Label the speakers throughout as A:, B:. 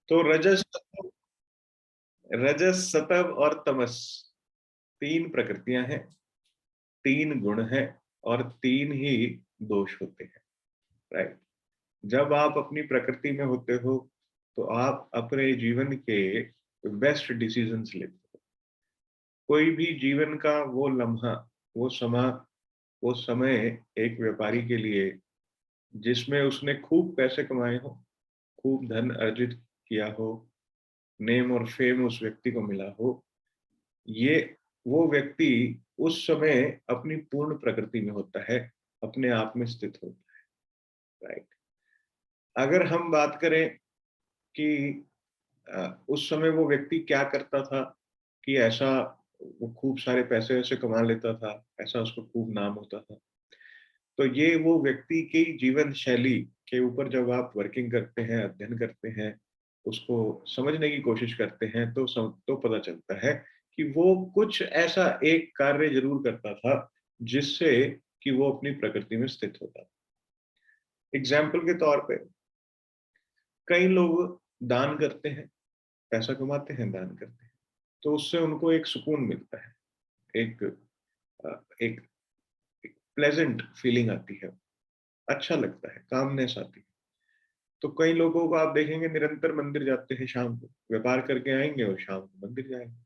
A: तो रजस, सत्व और तमस, तीन प्रकृतियां हैं, तीन गुण हैं, और तीन ही दोष होते हैं। राइट। जब आप अपनी प्रकृति में होते हो तो आप अपने जीवन के बेस्ट डिसीजंस लेते हो। कोई भी जीवन का वो लम्हा, वो समा वो समय एक व्यापारी के लिए जिसमें उसने खूब पैसे कमाए हो, खूब धन अर्जित किया हो, नेम और फेम उस व्यक्ति को मिला हो, ये वो व्यक्ति उस समय अपनी पूर्ण प्रकृति में होता है, अपने आप में स्थित होता है। राइट। अगर हम बात करें कि उस समय वो व्यक्ति क्या करता था कि ऐसा वो खूब सारे पैसे ऐसे कमा लेता था, ऐसा उसको खूब नाम होता था, तो ये वो व्यक्ति की जीवन शैली के ऊपर जब आप वर्किंग करते हैं, अध्ययन करते हैं, उसको समझने की कोशिश करते हैं, तो पता चलता है कि वो कुछ ऐसा एक कार्य जरूर करता था जिससे कि वो अपनी प्रकृति में स्थित होता था। एग्जाम्पल के तौर पे कई लोग दान करते हैं, पैसा कमाते हैं, दान करते हैं, तो उससे उनको एक सुकून मिलता है, एक एक प्लेजेंट फीलिंग आती है, अच्छा लगता है, कामनेस आती है। तो कई लोगों को आप देखेंगे निरंतर मंदिर जाते हैं, शाम को व्यापार करके आएंगे और शाम को मंदिर जाएंगे।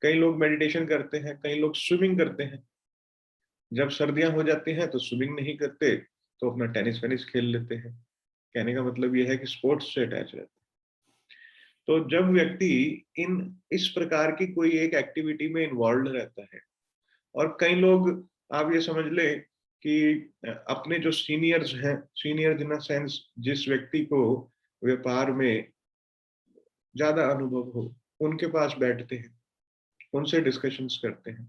A: कई लोग मेडिटेशन करते हैं, कई लोग स्विमिंग करते हैं। जब सर्दियां हो जाती हैं तो स्विमिंग नहीं करते, तो अपना टेनिस वेनिस खेल लेते हैं। कहने का मतलब यह है कि स्पोर्ट्स से अटैच रहते हैं। तो जब व्यक्ति इन इस प्रकार की कोई एक एक्टिविटी में इन्वॉल्व रहता है, और कई लोग, आप ये समझ ले कि अपने जो सीनियर्स हैं, सीनियर इन सेंस जिस व्यक्ति को व्यापार में ज्यादा अनुभव हो, उनके पास बैठते हैं, उनसे डिस्कशंस करते हैं,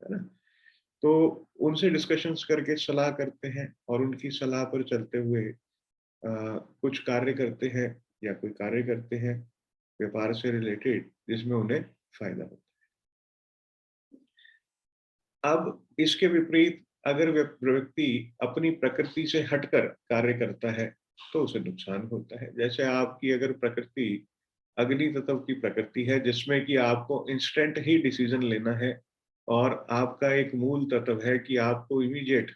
A: है ना। तो उनसे डिस्कशंस करके सलाह करते हैं, और उनकी सलाह पर चलते हुए कुछ कार्य करते हैं, या कोई कार्य करते हैं व्यापार से रिलेटेड जिसमें उन्हें फायदा होता है। अब इसके विपरीत अगर व्यक्ति अपनी प्रकृति से हटकर कार्य करता है तो उसे नुकसान होता है। जैसे आपकी अगर प्रकृति अग्नि तत्व की प्रकृति है, जिसमें कि आपको इंस्टेंट ही डिसीजन लेना है, और आपका एक मूल तत्व है कि आपको इमीडिएट,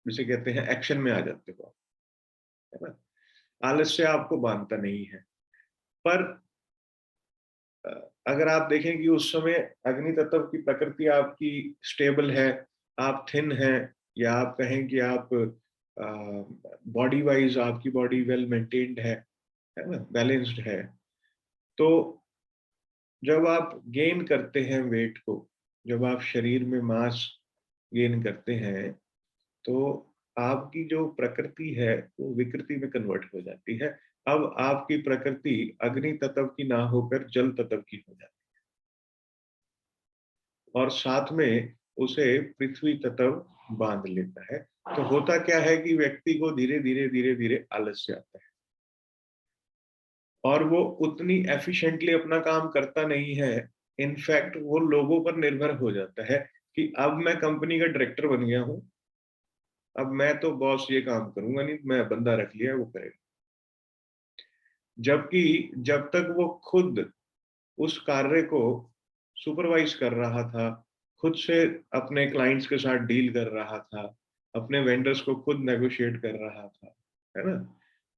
A: जिसे कहते हैं, एक्शन में आ जाते हो, है ना। आलस्य आपको बांधता नहीं है। पर अगर आप देखें कि उस समय अग्नि तत्व की प्रकृति आपकी स्टेबल है, आप थिन हैं, या आप कहें कि आप बॉडी वाइज आपकी बॉडी वेल मेंटेन्ड है ना, बैलेंस्ड है, तो जब आप गेन करते हैं वेट को, जब आप शरीर में मास गेन करते हैं, तो आपकी जो प्रकृति है वो विकृति में कन्वर्ट हो जाती है। अब आपकी प्रकृति अग्नि तत्व की ना होकर जल तत्व की हो जाती है, और साथ में उसे पृथ्वी तत्व बांध लेता है। तो होता क्या है कि व्यक्ति को धीरे धीरे धीरे धीरे आलस्य आता है, और वो उतनी एफिशिएंटली अपना काम करता नहीं है। इनफैक्ट वो लोगों पर निर्भर हो जाता है कि अब मैं कंपनी का डायरेक्टर बन गया हूं, अब मैं तो बॉस ये काम करूंगा नहीं, मैं बंदा रख लिया वो करेगा। जबकि जब तक वो खुद उस कार्य को सुपरवाइज कर रहा था, खुद से अपने क्लाइंट्स के साथ डील कर रहा था, अपने वेंडर्स को खुद नेगोशिएट कर रहा था, है ना,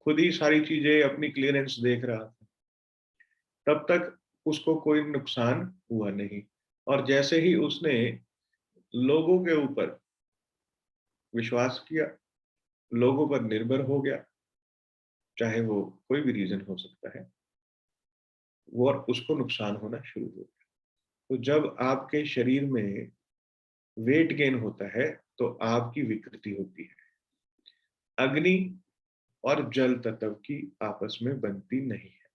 A: खुद ही सारी चीजें अपनी क्लियरेंस देख रहा था, तब तक उसको कोई नुकसान हुआ नहीं। और जैसे ही उसने लोगों के ऊपर विश्वास किया, लोगों पर निर्भर हो गया, चाहे वो कोई भी रीजन हो सकता है, वो और उसको नुकसान होना शुरू हो गया। तो जब आपके शरीर में वेट गेन होता है तो आपकी विकृति होती है। अग्नि और जल तत्व की आपस में बनती नहीं है।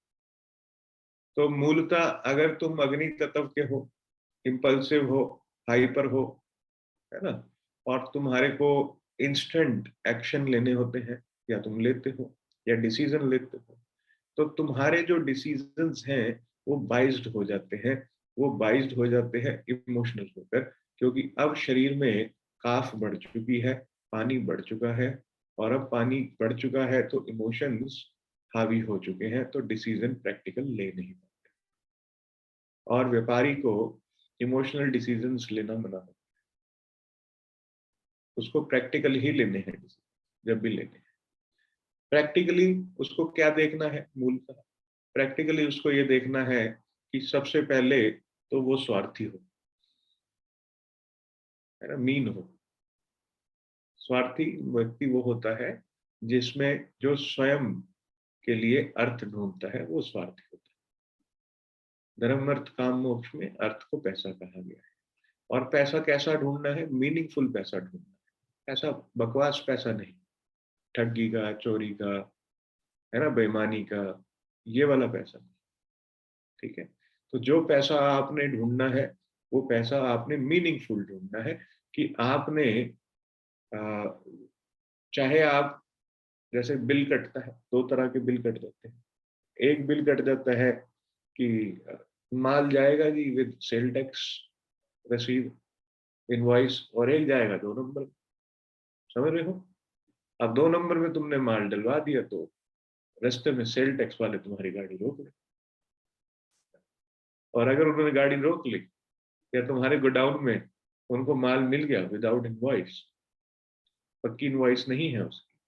A: तो मूलतः अगर तुम अग्नि तत्व के हो, इंपल्सिव हो, हाइपर हो, है ना, और तुम्हारे को इंस्टेंट एक्शन लेने होते हैं, या तुम लेते हो, या डिसीजन लेते हो, तो तुम्हारे जो डिसीजंस हैं वो बाइज्ड हो जाते हैं। वो बाइज्ड हो जाते हैं इमोशनल होकर, क्योंकि अब शरीर में काफ बढ़ चुकी है, पानी बढ़ चुका है, और अब पानी बढ़ चुका है तो इमोशंस हावी हो चुके हैं तो डिसीजन प्रैक्टिकल ले नहीं पाते। और व्यापारी को इमोशनल डिसीजंस लेना मना है, उसको प्रैक्टिकल ही लेने हैं जब भी लेने हैं। प्रैक्टिकली उसको क्या देखना है, मूलतः प्रैक्टिकली उसको ये देखना है कि सबसे पहले तो वो स्वार्थी हो, है ना, मीन हो। स्वार्थी व्यक्ति वो होता है जिसमें जो स्वयं के लिए अर्थ ढूंढता है, वो स्वार्थी होता है। धर्म अर्थ काम मोक्ष में अर्थ को पैसा कहा गया है। और पैसा कैसा ढूंढना है, मीनिंगफुल पैसा ढूंढना है, ऐसा बकवास पैसा नहीं, ठगी का, चोरी का, है ना, बेईमानी का, ये वाला पैसा नहीं। ठीक है, तो जो पैसा आपने ढूंढना है वो पैसा आपने मीनिंगफुल ढूंढना है कि आपने चाहे आप, जैसे बिल कटता है, दो तरह के बिल कट जाते हैं। एक बिल कट जाता है कि माल जाएगा जी विद सेल टैक्स रसीद इनवॉइस, और एक जाएगा 2 नंबर, समझ रहे हो। अब 2 नंबर में तुमने माल डलवा दिया तो रास्ते में सेल टैक्स वाले तुम्हारी गाड़ी रोक ले, और अगर उन्होंने गाड़ी रोक ली या तुम्हारे गोडाउन में उनको माल मिल गया विदाउट इनवॉइस, पक्की इनवॉइस नहीं है उसकी,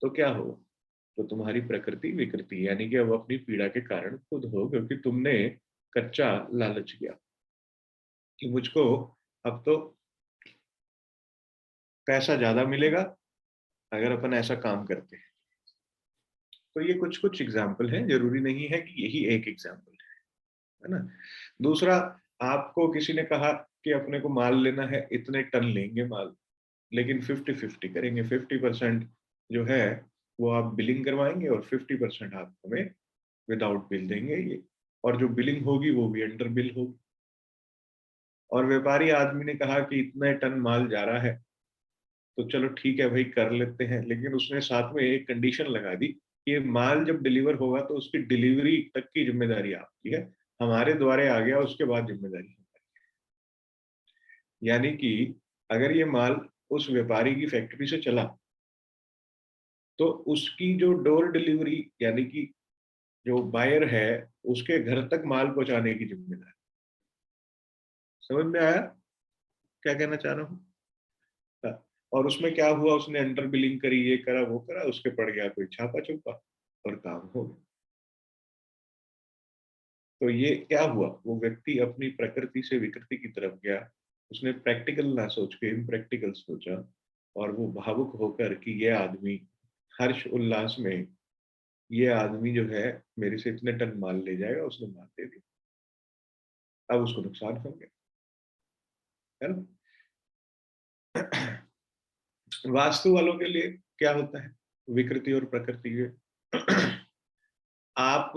A: तो क्या हो, तो तुम्हारी प्रकृति विकृति, यानी कि अब अपनी पीड़ा के कारण खुद हो, क्योंकि तुमने कच्चा लालच किया कि मुझको अब तो पैसा ज्यादा मिलेगा अगर अपन ऐसा काम करते हैं। तो ये कुछ कुछ एग्जाम्पल हैं, जरूरी नहीं है कि यही एक एग्जाम्पल है ना। दूसरा, आपको किसी ने कहा कि अपने को माल लेना है, इतने टन लेंगे माल, लेकिन 50-50 करेंगे, 50% जो है वो आप बिलिंग करवाएंगे और 50% आप हमें विदाउट बिल देंगे ये, और जो बिलिंग होगी वो भी अंडर बिल होगी। और व्यापारी आदमी ने कहा कि इतने टन माल जा रहा है, तो चलो ठीक है भाई कर लेते हैं, लेकिन उसने साथ में एक कंडीशन लगा दी कि ये माल जब डिलीवर होगा तो उसकी डिलीवरी तक की जिम्मेदारी आपकी है, हमारे द्वारे आ गया उसके बाद जिम्मेदारी हमारी। यानी कि अगर ये माल उस व्यापारी की फैक्ट्री से चला तो उसकी जो डोर डिलीवरी, यानी कि जो बायर है उसके घर तक माल पहुंचाने की जिम्मेदारी। समझ में आया क्या कहना चाह रहा हूँ। हाँ, और उसमें क्या हुआ, उसने अंडर बिलिंग करी, ये करा वो करा, उसके पड़ गया कोई छापा छुपा और काम हो गया। तो ये क्या हुआ, वो व्यक्ति अपनी प्रकृति से विकृति की तरफ गया, उसने प्रैक्टिकल ना सोच के इम्प्रैक्टिकल सोचा, और वो भावुक होकर कि ये आदमी हर्ष उल्लास में, ये आदमी जो है मेरे से इतने टन माल ले जाएगा, उसने माल दे दिया, अब उसको नुकसान हो गया, है ना। वास्तु वालों के लिए क्या होता है, विकृति और प्रकृति के आप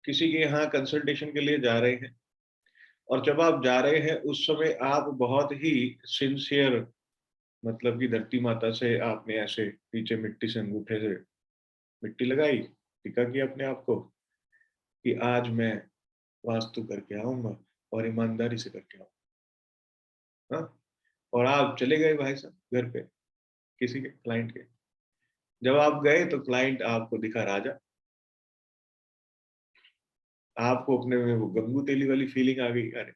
A: किसी के यहाँ कंसल्टेशन के लिए जा रहे हैं, और जब आप जा रहे हैं उस समय आप बहुत ही सिंसियर, मतलब कि धरती माता से आपने ऐसे नीचे मिट्टी से अंगूठे से मिट्टी लगाई, टिका किया अपने आप को कि आज मैं वास्तु करके आऊंगा और ईमानदारी से करके आऊंगा। हाँ, और आप चले गए भाई साहब घर पे किसी के क्लाइंट के, जब आप गए तो क्लाइंट आपको दिखा राजा, आपको अपने में वो गंगू तेली वाली फीलिंग आ गई, अरे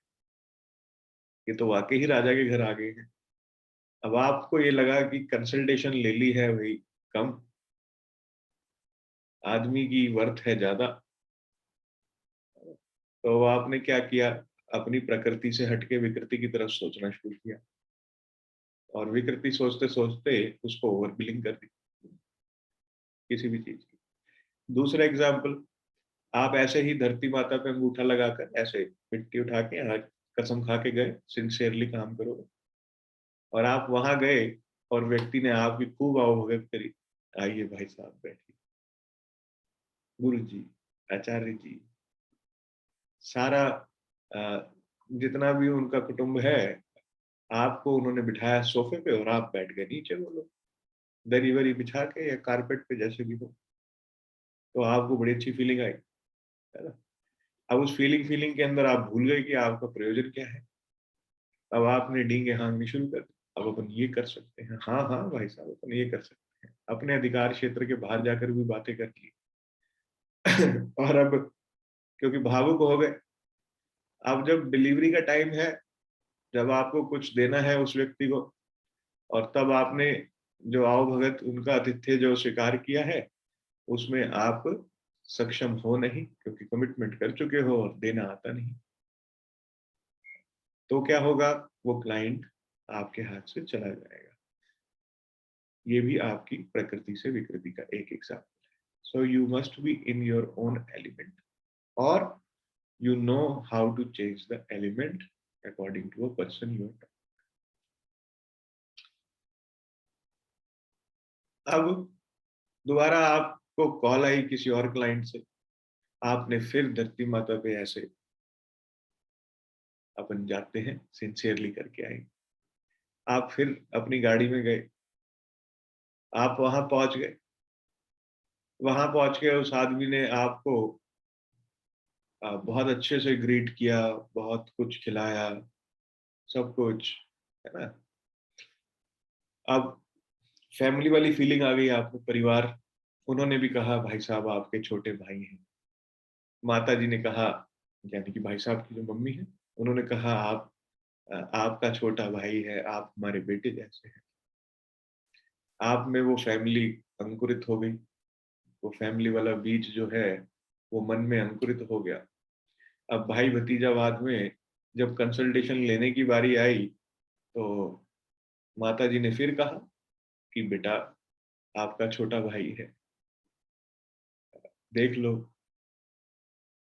A: ये तो वाकई ही राजा के घर आ गए हैं। अब आपको ये लगा कि कंसल्टेशन ले ली है भाई कम, आदमी की वर्थ है ज्यादा, तो आपने क्या किया, अपनी प्रकृति से हटके विकृति की तरफ सोचना शुरू किया, और विकृति सोचते सोचते उसको ओवर बिलिंग कर दी किसी भी चीज की। दूसरा एग्जाम्पल, आप ऐसे ही धरती माता पे अंगूठा लगाकर ऐसे मिट्टी उठा के आज कसम खा के गए सिंसियरली काम करोगे, और आप वहां गए और व्यक्ति ने आपकी खूब आवभगत करी, आइए भाई साहब बैठिए, गुरु जी, आचार्य जी, सारा जितना भी उनका कुटुंब है, आपको उन्होंने बिठाया सोफे पे और आप बैठ गए नीचे, वो लोग दरी वरी बिछा के या कारपेट पे जैसे भी हो, तो आपको बड़ी अच्छी फीलिंग आई, है ना। अब उस फीलिंग के अंदर आप भूल गए कि आपका प्रयोजन क्या है। अब आपने डींगे हाँकनी शुरू कर दी, अब अपन ये कर सकते हैं, हाँ हाँ भाई साहब अपन ये कर सकते हैं, हैं, अपने अधिकार क्षेत्र के बाहर जाकर भी बातें कर ली। और अब क्योंकि भावुक हो गए, अब जब डिलीवरी का टाइम है, जब आपको कुछ देना है उस व्यक्ति को, और तब आपने जो आओ भगत उनका आतिथ्य जो स्वीकार किया है, उसमें आप सक्षम हो नहीं, क्योंकि कमिटमेंट कर चुके हो और देना आता नहीं। तो क्या होगा, वो क्लाइंट आपके हाथ से चला जाएगा। ये भी आपकी प्रकृति से विकृति का एक एग्जाम्पल है। So you must be in your own element, और you know how to change the element according to a person you are. अब दोबारा आपको कॉल आई किसी और क्लाइंट से, आपने फिर धरती माता पे ऐसे अपन जाते हैं सिंसियरली करके आए, आप फिर अपनी गाड़ी में गए, आप वहां पहुंच गए, वहां पहुंच के उस आदमी ने आपको बहुत अच्छे से ग्रीट किया, बहुत कुछ खिलाया, सब कुछ, है ना। अब फैमिली वाली फीलिंग आ गई आपको, परिवार, उन्होंने भी कहा भाई साहब आपके छोटे भाई हैं। माता जी ने कहा, यानी कि भाई साहब की जो मम्मी है, उन्होंने कहा आपका छोटा भाई है, आप हमारे बेटे जैसे हैं। आप में वो फैमिली अंकुरित हो गई, वो फैमिली वाला बीज जो है वो मन में अंकुरित हो गया। अब भाई भतीजावाद में जब कंसल्टेशन लेने की बारी आई, तो माता जी ने फिर कहा कि बेटा आपका छोटा भाई है, देख लो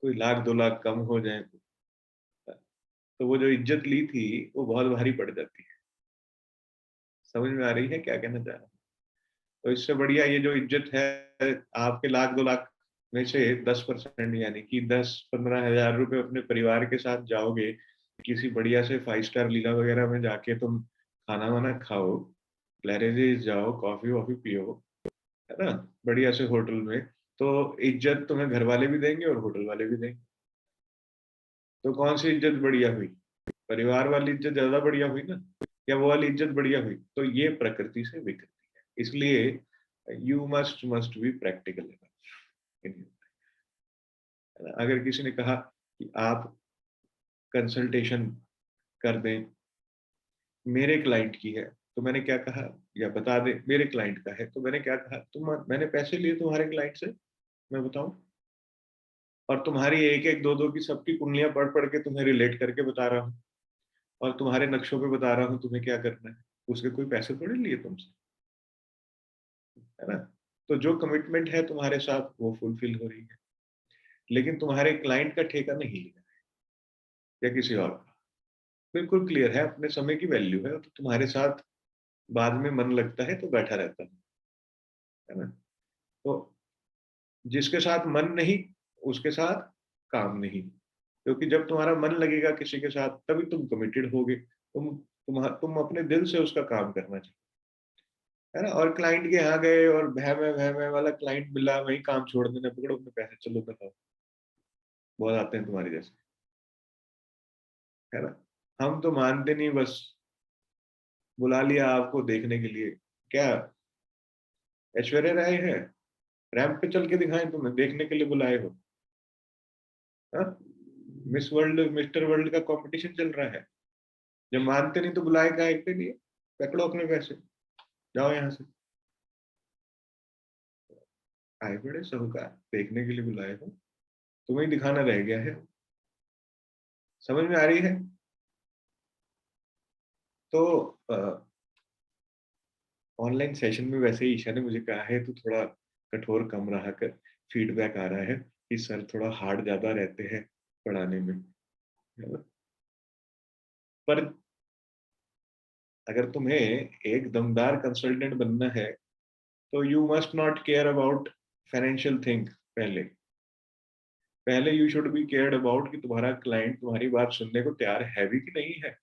A: कोई 1 लाख 2 लाख कम हो जाए तो वो जो इज्जत ली थी वो बहुत भारी पड़ जाती है। समझ में आ रही है क्या कहना चाह रहा हूँ? तो इससे बढ़िया ये जो इज्जत है, आपके 1 लाख 2 लाख में से 10%, यानी कि 10-15 हज़ार रुपए अपने परिवार के साथ जाओगे, किसी बढ़िया से 5 स्टार लीला वगैरह में जाके तुम खाना वाना खाओ, क्लैरेजेस जाओ, कॉफी वॉफी पियो, है ना, बढ़िया से होटल में, तो इज्जत तुम्हें घर वाले भी देंगे और होटल वाले भी देंगे। तो कौन सी इज्जत बढ़िया हुई? परिवार वाली इज्जत ज्यादा बढ़िया हुई ना, या वो वाली इज्जत बढ़िया हुई? तो ये प्रकृति से विकृति है। इसलिए you must must be practical. अगर किसी ने कहा कि आप कंसल्टेशन कर दें, मेरे क्लाइंट की है, तो मैंने क्या कहा, या बता दे मेरे क्लाइंट का है, तो मैंने क्या कहा, मैंने पैसे लिए तुम्हारे क्लाइंट से, मैं बताऊं, और तुम्हारी एक एक दो दो की सबकी कुंडलियां पढ़ पढ़ के तुम्हें रिलेट करके बता रहा हूँ, और तुम्हारे नक्शों पे बता रहा हूँ तुम्हें क्या करना है, उसके कोई पैसे थोड़े लिए तुमसे, है ना। तो जो कमिटमेंट है तुम्हारे साथ वो फुलफिल हो रही है, लेकिन तुम्हारे क्लाइंट का ठेका नहीं लिया या किसी और का, बिल्कुल क्लियर है, अपने समय की वैल्यू है, तो तुम्हारे साथ बाद में मन लगता है तो बैठा रहता है ना। तो जिसके साथ मन नहीं, उसके साथ काम नहीं, क्योंकि जब तुम्हारा मन लगेगा किसी के साथ तभी तुम कमिटेड होगे, तुम अपने दिल से उसका काम करना चाहिए, है ना। और क्लाइंट के यहाँ गए और भय में वाला क्लाइंट मिला, वही काम छोड़ देना, पकड़ो अपने पैसे चलो बताओ, बहुत आते हैं तुम्हारे जैसे, है ना। हम तो मानते नहीं, बस बुला लिया आपको देखने के लिए, क्या ऐश्वर्या राय है, रैंप पे चल के दिखाएं तुम्हें, देखने के लिए बुलाए हो? हाँ, मिस वर्ल्ड मिस्टर वर्ल्ड का कंपटीशन चल रहा है, जब मानते नहीं तो बुलाए का एक के लिए, पकड़ो अपने पैसे, जाओ यहाँ से। आए बड़े साहूकार, देखने के लिए बुलाए हो, तुम्हें दिखाना रह गया है। समझ में आ रही है? तो ऑनलाइन सेशन में वैसे ही ईशा ने मुझे कहा है तो थोड़ा कठोर कम रहा कर, फीडबैक आ रहा है कि सर थोड़ा हार्ड ज्यादा रहते हैं पढ़ाने में, है ना? पर अगर तुम्हें एक दमदार कंसल्टेंट बनना है, तो you must not care about financial thing. पहले पहले you should be cared about कि तुम्हारा क्लाइंट तुम्हारी बात सुनने को तैयार है भी कि नहीं है।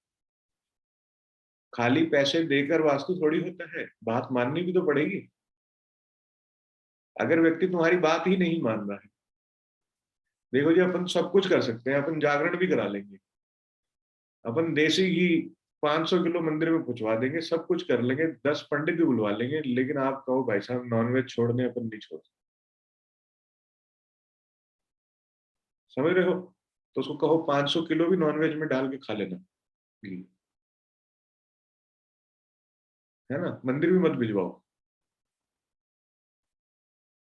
A: खाली पैसे देकर वास्तु थोड़ी होता है, बात माननी भी तो पड़ेगी। अगर व्यक्ति तुम्हारी बात ही नहीं मान रहा है, देखो जी अपन सब कुछ कर सकते हैं, अपन जागरण भी करा लेंगे, अपन देसी घी 500 किलो मंदिर में पहुंचवा देंगे, सब कुछ कर लेंगे, 10 पंडित भी बुलवा लेंगे, लेकिन आप कहो भाई साहब नॉनवेज छोड़ने, अपन नहीं छोड़, समझ रहे हो? तो उसको कहो 500 किलो भी नॉनवेज में डाल के खा लेना घी, है ना, मंदिर भी मत भिजवाओ।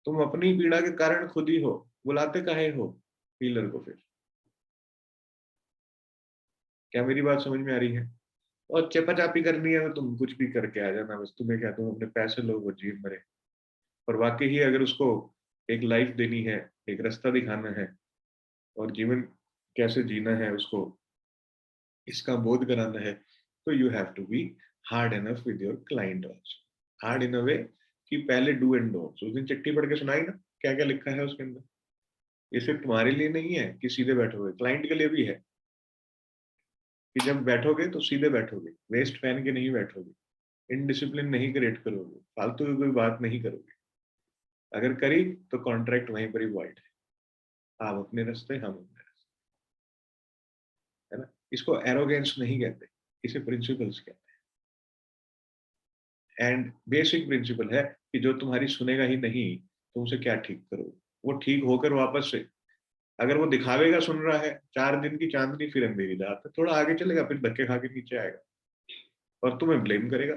A: तुम अपनी पीड़ा के कारण खुद ही हो, बुलाते काहे हो हीलर को फिर? क्या मेरी बात समझ में आ रही है? और चेपाचापी करनी है तो तुम कुछ भी करके आ जाना, बस तुम्हें क्या, तुम अपने पैसे लो, वो जीव मरे। पर वाकई ही अगर उसको एक लाइफ देनी है, एक रास्ता दिखाना है, और जीवन कैसे जीना है उसको, इसका बोध कराना है, तो you have to be hard enough with your client also. Hard in a way कि पहले डू एंड डोंट्स, उस दिन चिट्ठी पढ़ के सुनाई ना, क्या क्या लिखा है उसके अंदर। ये सिर्फ तुम्हारे लिए नहीं है कि सीधे बैठोगे, क्लाइंट के लिए भी है कि जब बैठोगे तो सीधे बैठोगे, वेस्ट पहन के नहीं बैठोगे, इनडिसिप्लिन नहीं क्रिएट करोगे, फालतू की कोई बात नहीं करोगे। अगर करी तो कॉन्ट्रैक्ट वहीं पर ही वाइड है, आप अपने रास्ते, हम अपने रास्ते, है ना। इसको एरोगेंस नहीं कहते, इसे प्रिंसिपल्स कहते हैं। एंड बेसिक प्रिंसिपल है कि जो तुम्हारी सुनेगा ही नहीं, तुम उसे क्या ठीक करोगे? वो ठीक होकर वापस से, अगर वो दिखावेगा सुन रहा है, 4 दिन की चांदनी फिर अंधेरी रात है, थोड़ा आगे चलेगा, फिर धक्के खा के नीचे आएगा और तुम्हें ब्लेम करेगा,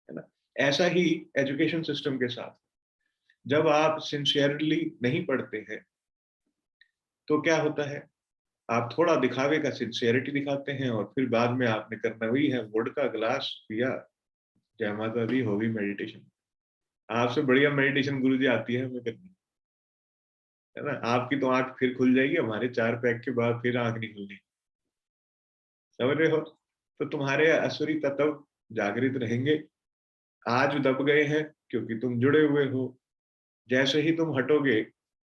A: है ना। ऐसा ही एजुकेशन सिस्टम के साथ, जब आप सिंसियरली नहीं पढ़ते हैं तो क्या होता है, आप थोड़ा दिखावे का सिंसियरिटी दिखाते हैं, और फिर बाद में आपने करना वही है, वुड का गिलास पिया, जय माता दी, होगी मेडिटेशन। आपसे बढ़िया मेडिटेशन गुरु जी आती है हमें करनी, है ना। आपकी तो आंख फिर खुल जाएगी, हमारे 4 पैक के बाद फिर आंख नहीं खुलनी, समझ रहे हो? तो तुम्हारे असुरी तत्व जागृत रहेंगे। आज दब गए हैं क्योंकि तुम जुड़े हुए हो, जैसे ही तुम हटोगे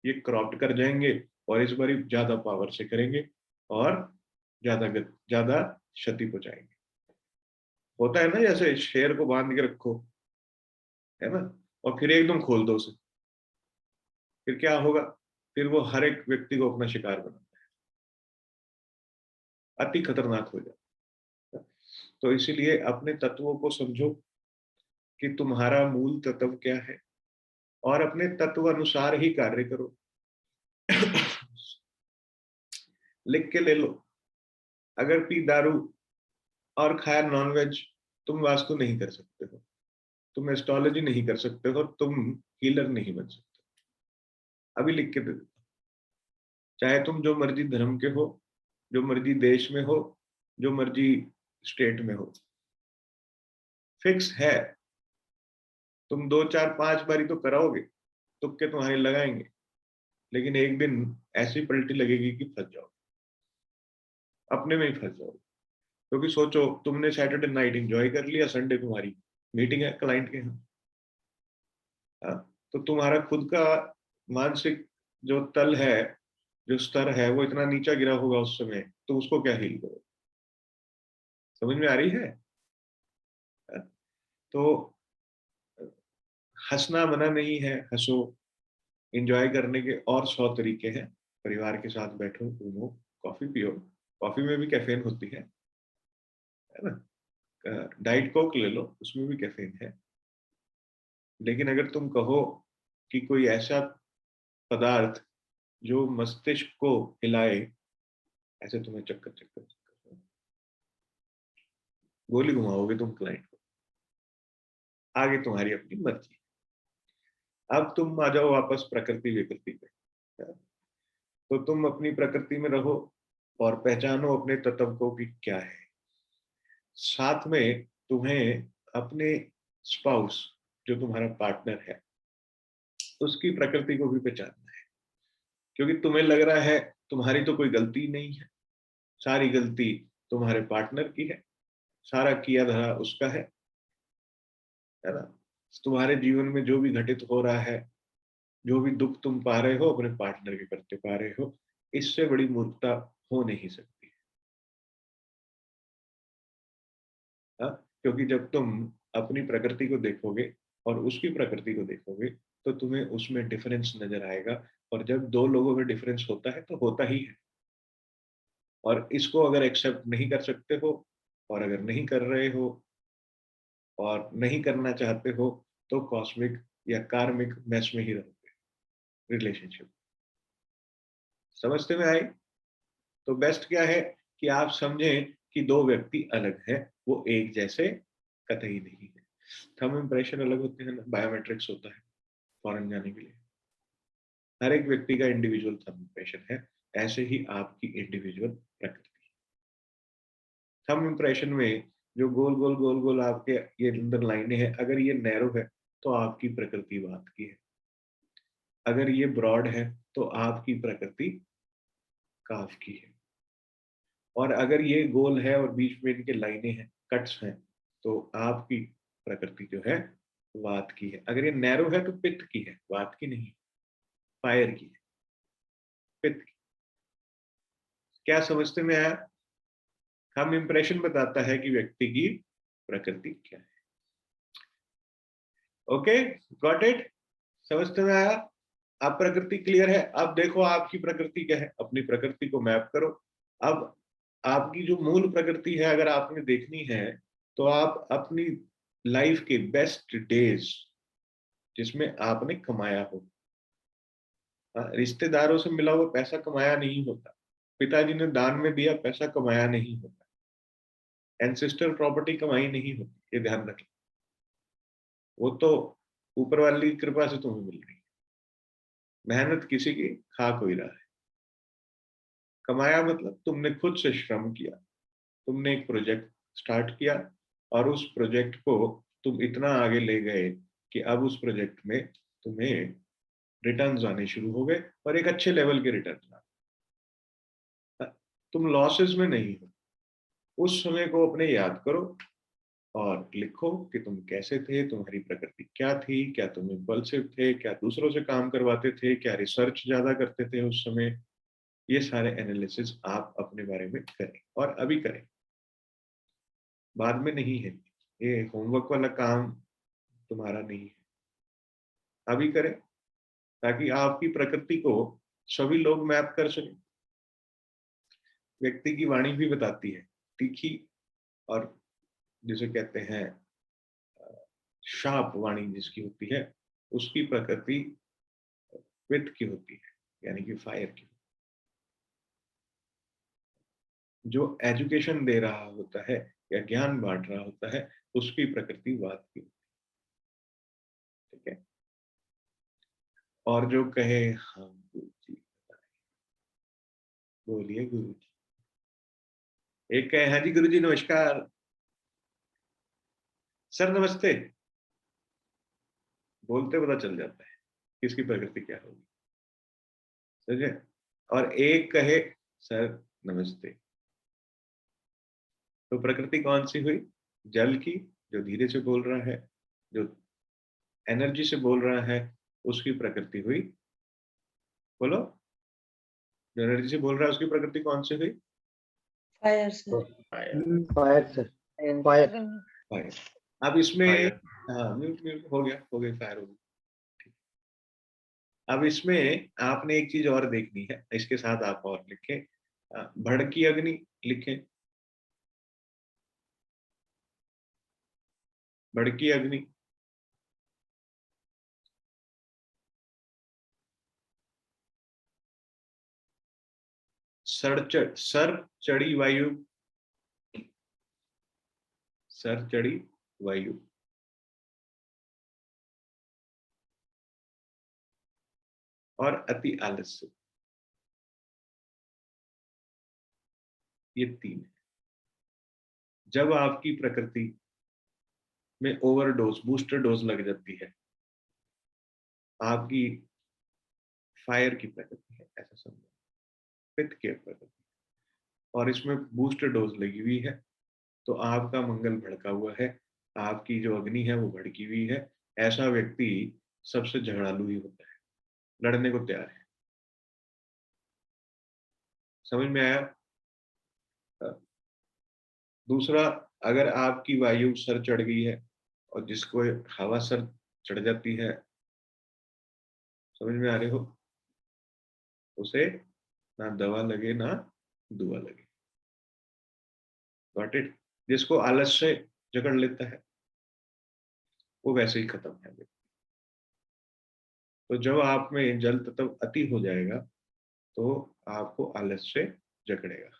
A: ये क्रॉप्ट कर जाएंगे, और इस बार ज्यादा पावर से करेंगे, और ज्यादा क्षति पहुंचाएंगे। होता है ना, जैसे शेर को बांध के रखो, है ना, और फिर एकदम खोल दो उसे, फिर क्या होगा? फिर वो हर एक व्यक्ति को अपना शिकार बनाता है, अति खतरनाक हो जाता है। तो इसीलिए अपने तत्वों को समझो कि तुम्हारा मूल तत्व क्या है, और अपने तत्व अनुसार ही कार्य करो। लिख के ले लो, अगर पी दारू और खाया नॉनवेज, तुम वास्तु नहीं कर सकते हो, तुम एस्ट्रोलॉजी नहीं कर सकते हो, तुम हीलर नहीं बन सकते। अभी लिख के दे दो, चाहे तुम जो मर्जी धर्म के हो, जो मर्जी देश में हो, जो मर्जी स्टेट में हो, फिक्स है। तुम 2 4 5 बारी तो कराओगे, तुक्के तुम्हारे लगाएंगे, लेकिन एक दिन ऐसी पलटी लगेगी कि फंस जाओ, अपने में ही फंस जाओ। क्योंकि सोचो, तुमने सैटरडे नाइट एंजॉय कर लिया, संडे तुम्हारी मीटिंग है क्लाइंट के यहाँ, हाँ, तो तुम्हारा खुद का मानसिक जो तल है, जो स्तर है, वो इतना नीचा गिरा होगा उस समय, तो उसको क्या हील करो? समझ में आ रही है? तो हंसना मना नहीं है, हंसो, एंजॉय करने के और 100 तरीके हैं। परिवार के साथ बैठो, घूमो, कॉफी पियो, कॉफी में भी कैफीन होती है ना। डाइट कोक ले लो, उसमें भी कैफीन है। लेकिन अगर तुम कहो कि कोई ऐसा पदार्थ जो मस्तिष्क को हिलाए, ऐसे तुम्हें चक्कर चक्कर चक्कर, गोली घुमाओगे तुम क्लाइंट को, आगे तुम्हारी अपनी मर्जी। अब तुम आ जाओ वापस प्रकृति विकृति पे, तो तुम अपनी प्रकृति में रहो, और पहचानो अपने तत्व को कि क्या है। साथ में तुम्हें अपने स्पाउस, जो तुम्हारा पार्टनर है, उसकी प्रकृति को भी पहचानना है। क्योंकि तुम्हें लग रहा है तुम्हारी तो कोई गलती नहीं है, सारी गलती तुम्हारे पार्टनर की है, सारा किया धरा उसका है ना। तुम्हारे जीवन में जो भी घटित हो रहा है, जो भी दुख तुम पा रहे हो, अपने पार्टनर के करते पा रहे हो। इससे बड़ी मूर्खता हो नहीं सकती, हाँ। क्योंकि जब तुम अपनी प्रकृति को देखोगे और उसकी प्रकृति को देखोगे, तो तुम्हें उसमें डिफरेंस नजर आएगा। और जब दो लोगों में डिफरेंस होता है तो होता ही है, और इसको अगर एक्सेप्ट नहीं कर सकते हो, और अगर नहीं कर रहे हो और नहीं करना चाहते हो तो कॉस्मिक या कार्मिक मैच में ही रहोगे रिलेशनशिप। समझते में आई? तो बेस्ट क्या है कि आप समझें कि दो व्यक्ति अलग हैं, वो एक जैसे कतई नहीं है। थंब इंप्रेशन अलग होते हैं, बायोमेट्रिक्स होता है फॉरेन जाने के लिए। हर एक व्यक्ति का इंडिविजुअल थंब इंप्रेशन है, ऐसे ही आपकी इंडिविजुअल प्रकृति। थंब इंप्रेशन में जो गोल गोल गोल गोल आपके ये अंदर लाइनें हैं, अगर ये नैरो है तो आपकी प्रकृति वात की है, अगर ये ब्रॉड है तो आपकी प्रकृति काफ की है, और अगर ये गोल है और बीच में इनके लाइनें हैं, कट्स हैं, तो आपकी प्रकृति जो है वात की है। अगर ये नैरो है तो पित्त की है, वात की नहीं, फायर की है, पित्त की। क्या समझते में आया? हम इंप्रेशन बताता है कि व्यक्ति की प्रकृति क्या है। Okay, got it? समझते में आया? अब प्रकृति क्लियर है। अब देखो आपकी प्रकृति क्या है, अपनी प्रकृति को मैप करो। अब आपकी जो मूल प्रकृति है अगर आपने देखनी है, तो आप अपनी लाइफ के बेस्ट डेज जिसमें आपने कमाया हो, रिश्तेदारों से मिला हुआ पैसा कमाया नहीं होता, पिताजी ने दान में दिया पैसा कमाया नहीं होता, एंसेस्टर प्रॉपर्टी कमाई नहीं होती, ये ध्यान रखें। वो तो ऊपर वाली कृपा से तुम्हें मिल रही है। मेहनत किसी की खा कोई रहा है। कमाया मतलब तुमने खुद से श्रम किया, तुमने एक प्रोजेक्ट स्टार्ट किया और उस प्रोजेक्ट को तुम इतना आगे ले गए कि अब उस प्रोजेक्ट में तुम्हें रिटर्न्स आने शुरू हो गए, और एक अच्छे लेवल के रिटर्न्स आए। तुम लॉसेस में नहीं हो। उस समय को अपने याद करो और लिखो कि तुम कैसे थे, तुम्हारी प्रकृति क्या थी, क्या तुम इम्पल्सिव थे, क्या दूसरों से काम करवाते थे, क्या रिसर्च ज्यादा करते थे उस समय। ये सारे एनालिसिस आप अपने बारे में करें, और अभी करें, बाद में नहीं है। ये होमवर्क वाला काम तुम्हारा नहीं है, अभी करें, ताकि आपकी प्रकृति को सभी लोग मैप कर सकें। व्यक्ति की वाणी भी बताती है, तीखी और जिसे कहते हैं शार्प वाणी जिसकी होती है, उसकी प्रकृति वित्त की होती है, यानी कि फायर की। जो एजुकेशन दे रहा होता है या ज्ञान बांट रहा होता है, उसकी प्रकृति वात की। ठीक है? और जो कहे हाँ गुरु जी, बोलिए गुरु जी। एक कहे हाँ जी गुरु जी नमस्कार, सर नमस्ते, बोलते पता चल जाता है किसकी प्रकृति क्या होगी। समझे? और एक कहे सर नमस्ते, तो प्रकृति कौन सी हुई? जल की, जो धीरे से बोल रहा है, जो एनर्जी से बोल रहा है, उसकी प्रकृति हुई। बोलो, जो एनर्जी से बोल रहा है उसकी प्रकृति कौन सी हुई?
B: Fire sir.
A: Fire.
C: Fire sir, fire.
A: Fire. अब इसमें
D: फायर।
A: हाँ म्यूट म्यूट हो गया, हो गई, फायर हो गई। अब इसमें आपने एक चीज और देखनी है, इसके साथ आप और लिखें, भड़की अग्नि लिखें, भड़की अग्नि। सर चढ़ी वायु, सर चढ़ी वायु। और अति आलस्य, ये तीन है। जब आपकी प्रकृति में ओवरडोज, बूस्टर डोज लग जाती है, आपकी फायर की प्रकृति है ऐसा समझो, पित्त की प्रकृति, और इसमें बूस्टर डोज लगी हुई है, तो आपका मंगल भड़का हुआ है, आपकी जो अग्नि है वो भड़की हुई है। ऐसा व्यक्ति सबसे झगड़ालू ही होता है, लड़ने को तैयार है। समझ में आया? दूसरा, अगर आपकी वायु सर चढ़ गई है और जिसको हवा सर चढ़ जाती है, समझ में आ रहे हो, उसे ना दवा लगे ना दुआ लगे। Got it? जिसको आलस से जकड़ लेता है वो वैसे ही खत्म है। तो जब आप में जल तत्व अति हो जाएगा तो आपको आलस से जकड़ेगा।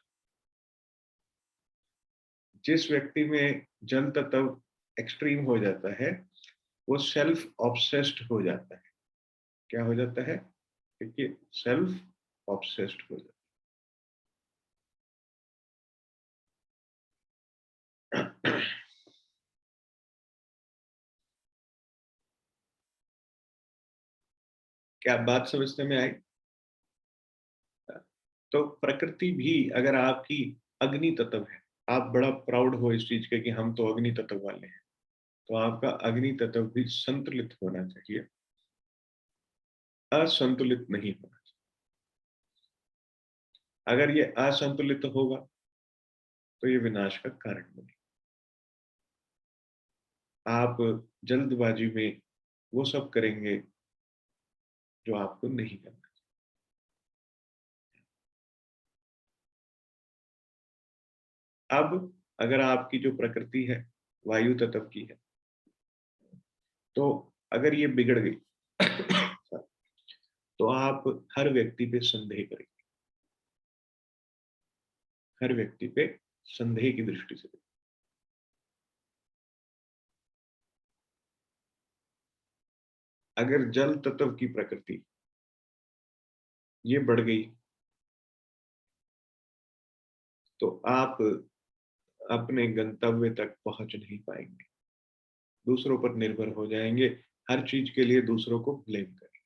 A: जिस व्यक्ति में जल तत्व एक्सट्रीम हो जाता है वो सेल्फ ऑब्सेस्ड हो जाता है। क्या हो जाता है? देखिए, सेल्फ ऑब्सेस्ड हो जाता है। क्या बात समझने में आई? तो प्रकृति भी अगर आपकी अग्नि तत्व है, आप बड़ा प्राउड हो इस चीज के कि हम तो अग्नि तत्व वाले हैं, तो आपका अग्नि तत्व भी संतुलित होना चाहिए, असंतुलित नहीं होना चाहिए। अगर ये असंतुलित होगा तो ये विनाश का कारण बने। आप जल्दबाजी में वो सब करेंगे जो आपको नहीं करना। अब अगर आपकी जो प्रकृति है वायु तत्व की है, तो अगर ये बिगड़ गई तो आप हर व्यक्ति पे संदेह करेंगे, हर व्यक्ति पे संदेह की दृष्टि से। अगर जल तत्व की प्रकृति ये बढ़ गई तो आप अपने गंतव्य तक पहुंच नहीं पाएंगे, दूसरों पर निर्भर हो जाएंगे, हर चीज के लिए दूसरों को ब्लेम करें।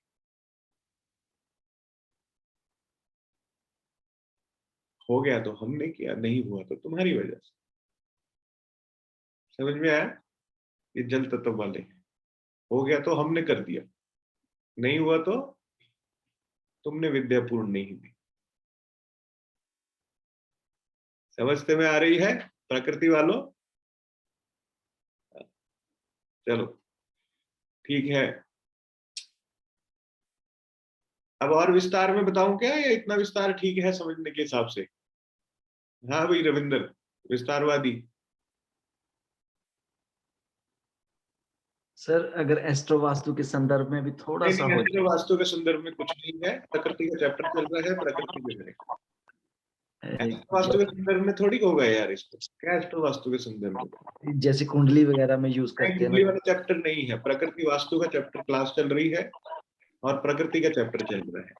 A: हो गया तो हमने किया, नहीं हुआ तो तुम्हारी वजह से। समझ में आया? ये जल तत्व वाले हैं। हो गया तो हमने कर दिया, नहीं हुआ तो तुमने विद्या पूर्ण नहीं दी। समझते में आ रही है प्रकृति वालों? चलो ठीक है। अब और विस्तार में बताऊं क्या, या इतना विस्तार ठीक है समझने के हिसाब से? हाँ भाई रविंदर, विस्तारवादी।
C: सर अगर एस्ट्रो वास्तु के संदर्भ में भी थोड़ा सा
A: नहीं,
C: हो
A: ऐसे वास्तु के संदर्भ में कुछ नहीं है, प्रकृति का चैप्टर चल रहा है, प्रकृति में करें। एस्ट्रो वास्तु के संदर्भ में थोड़ी होगा यार इसको, क्या एस्ट्रो वास्तु के संदर्भ में?
C: जैसे कुंडली वगैरह में यूज करते हैं
A: कुंडली
C: ना।
A: वाला चैप्टर नहीं है, प्रकृति वास्तु का चैप्टर क्लास चल रही है और प्रकृति का चैप्टर चल रहा है।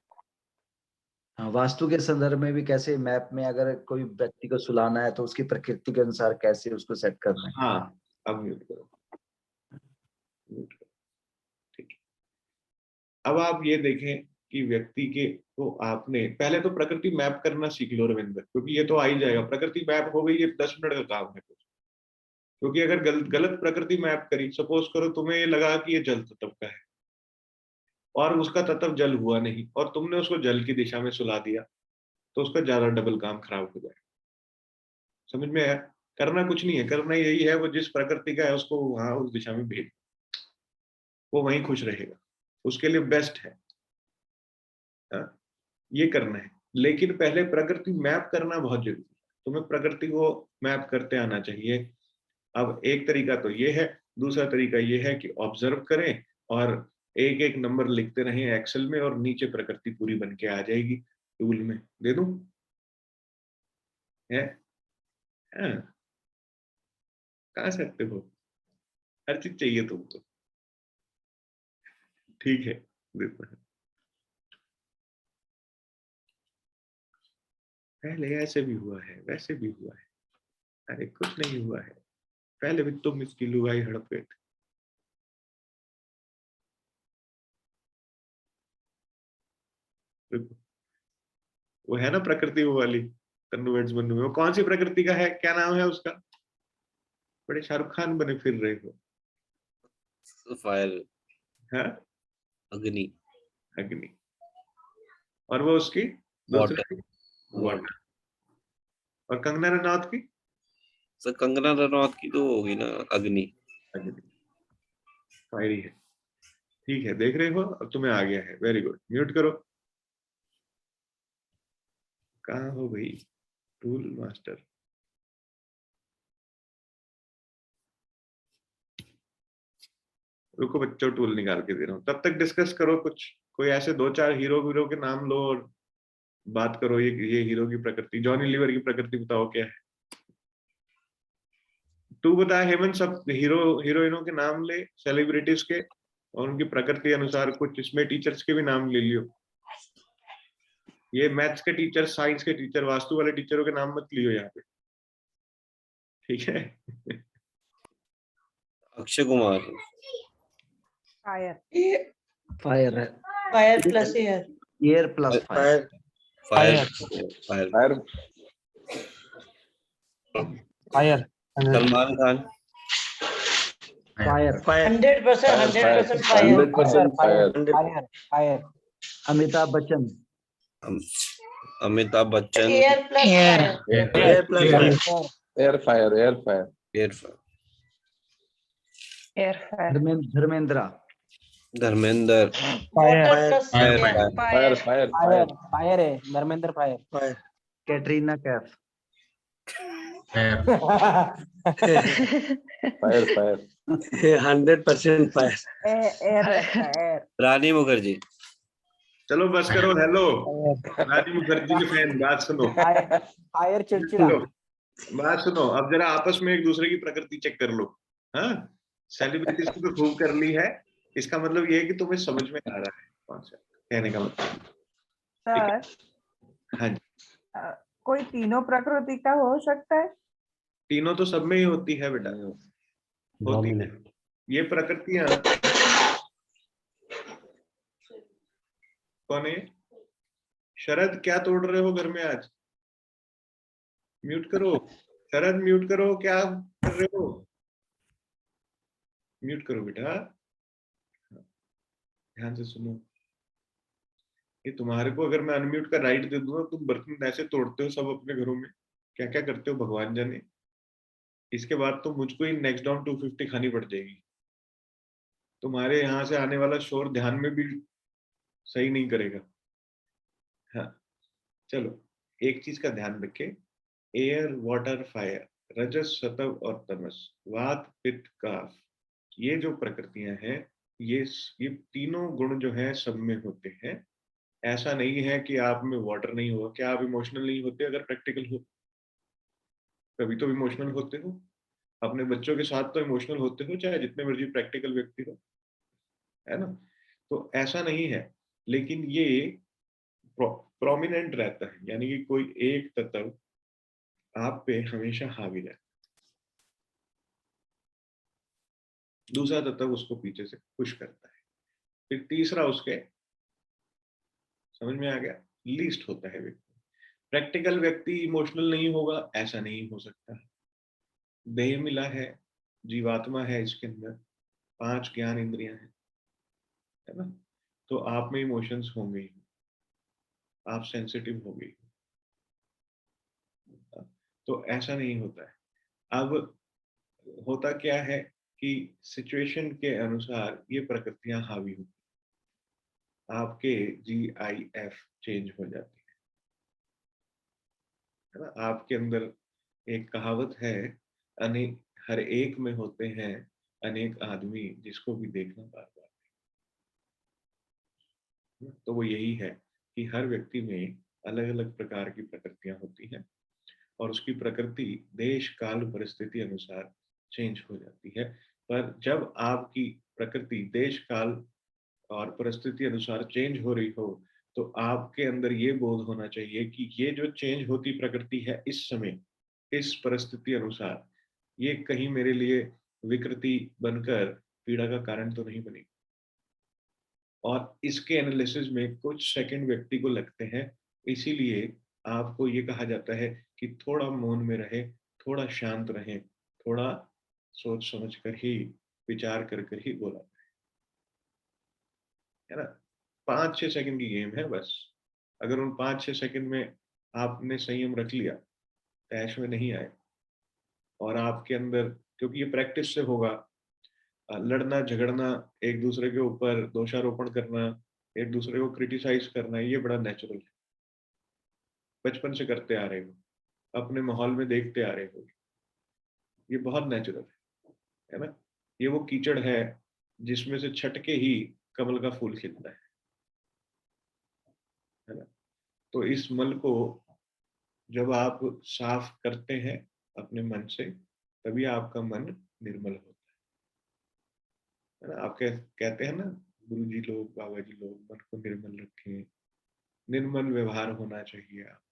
C: हाँ, वास्तु के संदर्भ में भी कैसे मैप में अगर कोई व्यक्ति को सुलाना है तो उसकी प्रकृति के अनुसार कैसे उसको सेट करना है।
A: हाँ, अब म्यूट करो, म्यूट करो, ठीक है। अब आप ये देखें कि व्यक्ति के तो आपने पहले तो प्रकृति मैप करना सीख लो रविंद्र, क्योंकि ये तो आ ही जाएगा। प्रकृति मैप हो गई, ये 10 मिनट का काम है कुछ। क्योंकि अगर गलत प्रकृति मैप करी, सपोज करो तुम्हें ये लगा कि ये जल तत्व का है और उसका तत्व जल हुआ नहीं और तुमने उसको जल की दिशा में सुला दिया, तो उसका ज्यादा डबल काम खराब हो जाएगा। समझ में आया? करना कुछ नहीं है, करना यही है वो जिस प्रकृति का है उसको वहां उस दिशा में भेज, वो वहीं खुश रहेगा, उसके लिए बेस्ट है। हाँ? ये करना है। लेकिन पहले प्रकृति मैप करना बहुत जरूरी है, तुम्हें प्रकृति को मैप करते आना चाहिए। अब एक तरीका तो ये है, दूसरा तरीका ये है कि ऑब्जर्व करें और एक एक नंबर लिखते रहें एक्सेल में, और नीचे प्रकृति पूरी बन के आ जाएगी। टूल में दे दूं? है? हाँ, कहाँ से आते हो? हर चीज चाहिए तुमको, ठीक है, देता है। पहले ऐसे भी हुआ है, वैसे भी हुआ है, अरे कुछ नहीं हुआ है, पहले भी तुम इसकी लुगाई हड़प गए थे। देखो, वो है ना प्रकृति वो वाली, तन्नू वेड्स बन्नू में, वो कौन सी प्रकृति का है, क्या नाम है उसका? बड़े शाहरुख खान बने फिर रहे हो।
D: फायर,
A: हाँ,
D: अग्नि,
A: अग्नि। और वो उसकी
D: वाटर,
A: दूसरी वाटर। और कंगना रनौत की?
D: सर कंगना रनौत की तो होगी ना अग्नि।
A: अग्नि, फायरी है। ठीक है, देख रहे हो, अब तुम्हें आ गया है, वेरी गुड। म्यूट करो। कहाँ हो भाई टूल मास्टर? रुको बच्चों, टूल निकाल के दे रहा हूँ, तब तक डिस्कस करो कुछ। कोई ऐसे 2-4 हीरो के नाम लो और बात करो। ये हीरो की प्रकृति, जॉनी लीवर की प्रकृति बताओ क्या है। तू बता हेमंत, सब हीरोइनों के नाम ले, सेलिब्रिटीज के, और उनकी प्रकृति अनुसार कुछ इसमें टीचर्स के भी नाम ले लियो। ये मैथ्स के टीचर, साइंस के टीचर, वास्तु वाले टीचरों के नाम मत लियो यहाँ पे, ठीक है।
D: अक्षय कुमार।
B: फायर
C: फायर है,
B: fire plus air
C: air plus fire,
D: fire fire
E: fire
F: fire
D: Salman Khan.
C: Fire,
B: 100% fire
E: 100% fire
F: fire fire
C: Amitabh Bachchan,
D: Amitabh Bachchan.
B: Air plus fire
E: air
F: air
E: fire air fire
D: air
B: air fire
C: Dharmendra,
D: Dharmendra.
B: Water plus
D: fire
B: air
E: fire
B: fire
E: fire
F: fire fire है Dharmendra fire
C: Katrina Kaif,
E: fire fire
F: 100% fire air
D: Rani Mukerji.
A: चलो बस करो। Hello रानी मुखर्जी के fan, बात सुनो।
F: Fire चिड़चिड़ा
A: लो, बात सुनो। अब जरा आपस में एक दूसरे की प्रकृति चेक कर लो। हाँ, सेलिब्रिटीज की तो खूब कर ली है, इसका मतलब ये है कि तुम्हें समझ में आ रहा है कौन सा कहने का मतलब।
G: सर
A: हाँ जी,
G: कोई तीनों प्रकृति का हो सकता है?
A: तीनों तो सब में ही होती है बेटा, होती है ये प्रकृतियां। कौन है? शरद, क्या तोड़ रहे हो घर में आज? म्यूट करो शरद, म्यूट करो, क्या कर रहे हो? म्यूट करो बेटा, ध्यान से सुनो। ये तुम्हारे को अगर मैं अनम्यूट का राइट दे दूंगा, तुम बर्तन ऐसे तोड़ते हो सब अपने घरों में, क्या क्या करते हो भगवान जाने। इसके बाद तो मुझको ही नेक्स्ट डाउन 250 खानी पड़ जाएगी। तुम्हारे यहाँ से आने वाला शोर ध्यान में भी सही नहीं करेगा। हाँ चलो, एक चीज का ध्यान रखें, एयर वाटर फायर, रजस सतव और तमस, वात पित्त काफ, ये जो प्रकृतियां हैं, ये तीनों गुण जो है सब में होते हैं। ऐसा नहीं है कि आप में वाटर नहीं होगा। क्या आप इमोशनल नहीं होते अगर प्रैक्टिकल हो? कभी तो इमोशनल होते हो। अपने बच्चों के साथ तो इमोशनल होते हो, चाहे जितने मर्जी प्रैक्टिकल व्यक्ति हो, है ना। तो ऐसा नहीं है, लेकिन ये प्रोमिनेंट रहता है, यानी कि कोई एक तत्व आप पे हमेशा हावी रहता है, दूसरा तत्व उसको पीछे से पुश करता है, फिर तीसरा उसके, समझ में आ गया, लीस्ट होता है व्यक्ति। प्रैक्टिकल व्यक्ति इमोशनल नहीं होगा, ऐसा नहीं हो सकता। देह मिला है, जीवात्मा है, इसके अंदर 5 ज्ञान इंद्रियां हैं, है ना। तो आप में इमोशंस होंगे ही, आप सेंसिटिव हो गई। तो ऐसा नहीं होता है। अब होता क्या है कि सिचुएशन के अनुसार ये प्रकृतियां हावी होती, आपके GIF चेंज हो जाती है ना। आपके अंदर एक कहावत है, अनेक हर एक में होते हैं अनेक आदमी, जिसको भी देखना बार बार। तो वो यही है कि हर व्यक्ति में अलग अलग प्रकार की प्रकृतियां होती हैं, और उसकी प्रकृति देश काल परिस्थिति अनुसार चेंज हो जाती है। पर जब आपकी प्रकृति देश काल और परिस्थिति अनुसार चेंज हो रही हो, तो आपके अंदर ये बोध होना चाहिए कि ये जो चेंज होती प्रकृति है इस समय, इस परिस्थिति अनुसार, ये कहीं मेरे लिए विकृति बनकर पीड़ा का कारण तो नहीं बनेगी। और इसके एनालिसिस में कुछ सेकंड व्यक्ति को लगते हैं, इसीलिए आपको ये कहा जाता है कि थोड़ा मौन में रहे, थोड़ा शांत रहे, थोड़ा सोच समझ कर ही, विचार कर ही बोला है ना। 5-6 सेकंड की गेम है बस। अगर उन 5-6 सेकंड में आपने संयम रख लिया, तैश में नहीं आए, और आपके अंदर, क्योंकि ये प्रैक्टिस से होगा, लड़ना झगड़ना, एक दूसरे के ऊपर दोषारोपण करना, एक दूसरे को क्रिटिसाइज करना, ये बड़ा नेचुरल है, बचपन से करते आ रहे हो, अपने माहौल में देखते आ रहे हो, ये बहुत नेचुरल है ना। ये वो कीचड़ है जिसमें से छटके ही कमल का फूल खिलता है ना। तो इस मल को जब आप साफ करते हैं अपने मन से, तभी आपका मन निर्मल होता है ना। आप कहते हैं ना, गुरु जी लोग, बाबा जी लोग, मन को निर्मल रखें, निर्मल व्यवहार होना चाहिए आप।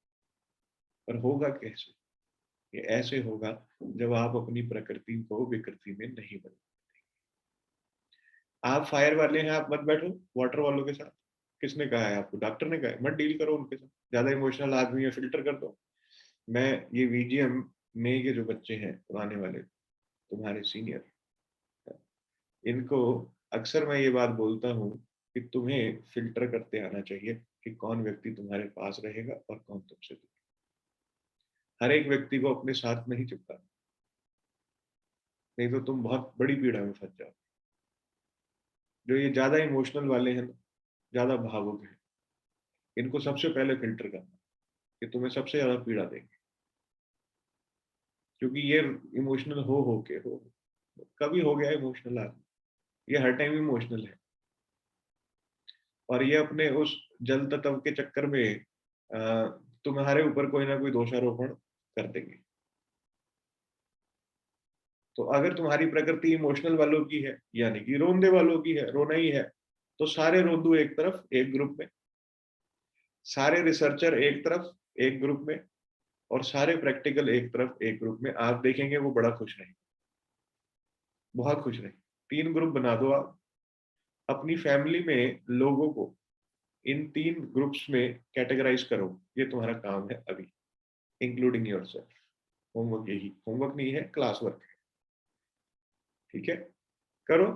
A: पर होगा कैसे? ये ऐसे होगा जब आप अपनी प्रकृति को विकृति में नहीं बदलें। आप फायर वाले हैं, आप मत बैठो वाटर वालों के साथ। किसने कहा है आपको? डॉक्टर ने कहा है। मत डील करो उनके साथ, ज्यादा इमोशनल आदमी है, फिल्टर कर दो। मैं ये वीजीएम में के जो बच्चे हैं पुराने वाले, तुम्हारे सीनियर, इनको अक्सर मैं ये बात बोलता हूँ कि तुम्हें फिल्टर करते आना चाहिए कि कौन व्यक्ति तुम्हारे पास रहेगा और कौन तुमसे दूर। हर एक व्यक्ति को अपने साथ नहीं चिपका, नहीं तो तुम बहुत बड़ी पीड़ा में फंस जाओ। जो ये ज्यादा इमोशनल वाले हैं, ज्यादा भावुक हैं, इनको सबसे पहले फिल्टर करना कि तुम्हें सबसे ज्यादा पीड़ा देंगे। क्योंकि ये इमोशनल हो कभी हो गया इमोशनल आदमी, ये हर टाइम इमोशनल है। और ये अपने उस जल तत्व के चक्कर में तुम्हारे ऊपर कोई ना कोई दोषारोपण कर देंगे। तो अगर तुम्हारी प्रकृति इमोशनल वालों की है, यानी कि रोंदे वालों की है, रोना ही है, तो सारे रोंदू एक तरफ एक ग्रुप में, सारे रिसर्चर एक तरफ एक ग्रुप में, और सारे प्रैक्टिकल एक तरफ एक ग्रुप में। आप देखेंगे वो बड़ा खुश रहेंगे, बहुत खुश रहेंगे। 3 ग्रुप बना दो आप अपनी फैमिली में, लोगों को इन 3 ग्रुप्स में कैटेगराइज करो। ये तुम्हारा काम है अभी, इंक्लूडिंग योरसेल्फ। होमवर्क यही, होमवर्क नहीं है, क्लास वर्क है। ठीक है, करो।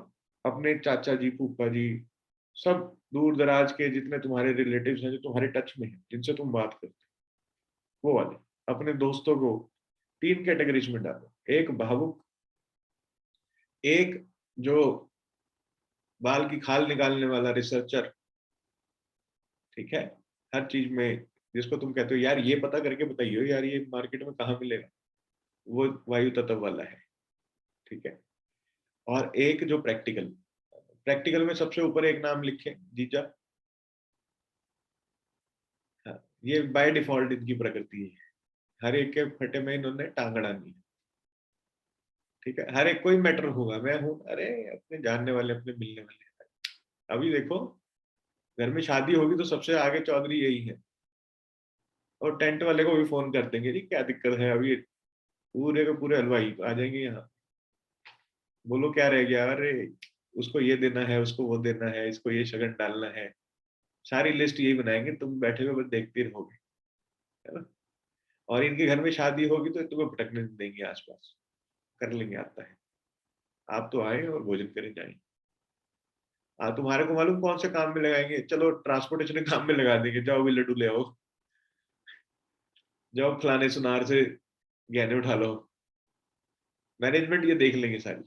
A: अपने चाचा जी, फूफा जी, सब दूर दराज के जितने तुम्हारे रिलेटिव्स हैं, जो तुम्हारे टच में हैं, जिनसे तुम बात करते हो, वो वाले अपने दोस्तों को 3 कैटेगरीज में डालो। एक भावुक, एक जो बाल की खाल निकालने वाला रिसर्चर, ठीक है, हर चीज में, जिसको तुम कहते हो यार ये पता करके बताइए यार ये मार्केट में कहाँ मिलेगा, वो वायु तत्व वाला है। ठीक है। और एक जो प्रैक्टिकल, प्रैक्टिकल में सबसे ऊपर एक नाम लिखे, जीजा। हाँ, ये बाय डिफॉल्ट इनकी प्रकृति है, हर एक के फटे में इन्होंने टांग अड़ानी है। ठीक है, हर एक कोई मैटर होगा, मैं हूँ, अरे अपने जानने वाले, अपने मिलने वाले। अभी देखो, घर में शादी होगी तो सबसे आगे चौधरी यही है, और टेंट वाले को भी फोन कर देंगे, जी क्या दिक्कत है, अभी पूरे के पूरे हलवाई आ जाएंगे यहाँ, बोलो क्या रह गया, अरे उसको ये देना है, उसको वो देना है, इसको ये शगन डालना है, सारी लिस्ट यही बनाएंगे, तुम बैठे हुए बस देखते रहोगे, है ना। और इनके घर में शादी होगी तो तुम्हें भटकने नहीं देंगे आसपास, कर लेंगे, आता है, आप तो आए और भोजन करें जाए। तुम्हारे को मालूम कौन से काम में लगाएंगे? चलो ट्रांसपोर्टेशन काम में लगा देंगे, जाओ भी लड्डू ले आओ, जाओ फलाने सुनार से गहने उठा लो। मैनेजमेंट ये देख लेंगे सारी।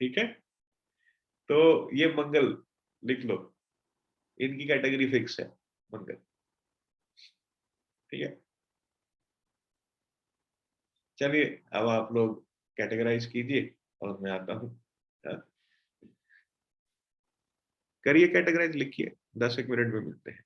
A: ठीक है, तो ये मंगल लिख लो, इनकी कैटेगरी फिक्स है, मंगल। ठीक है, चलिए अब आप लोग कैटेगराइज कीजिए और मैं आता हूँ। हाँ? करिए कैटेगराइज, लिखिए, 10 एक मिनट में मिलते हैं।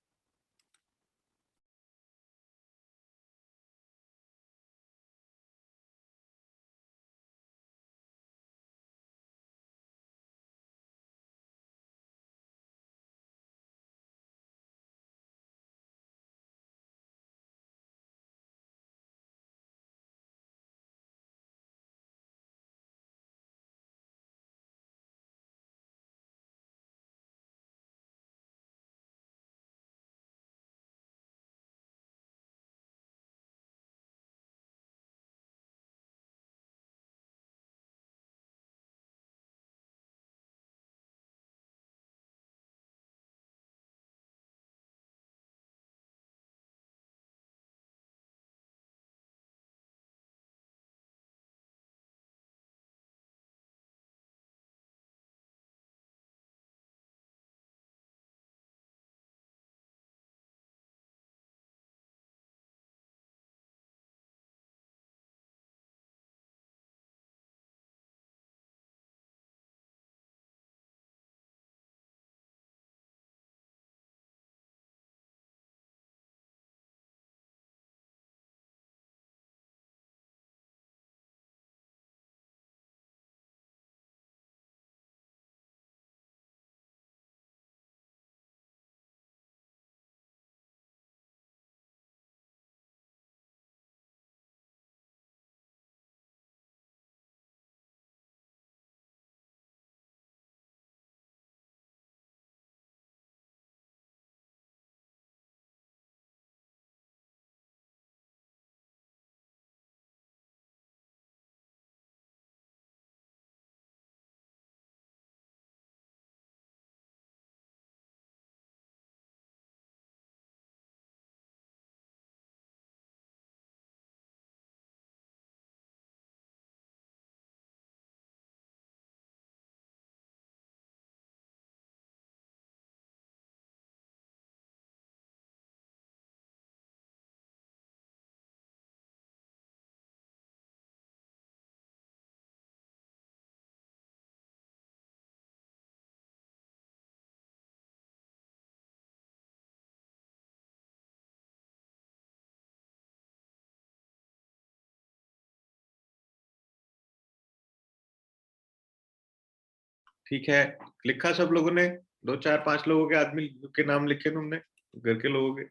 A: ठीक है, लिखा सब लोगों ने? 2 4 5 लोगों के आदमी के नाम लिखे तुमने, घर के लोगों के?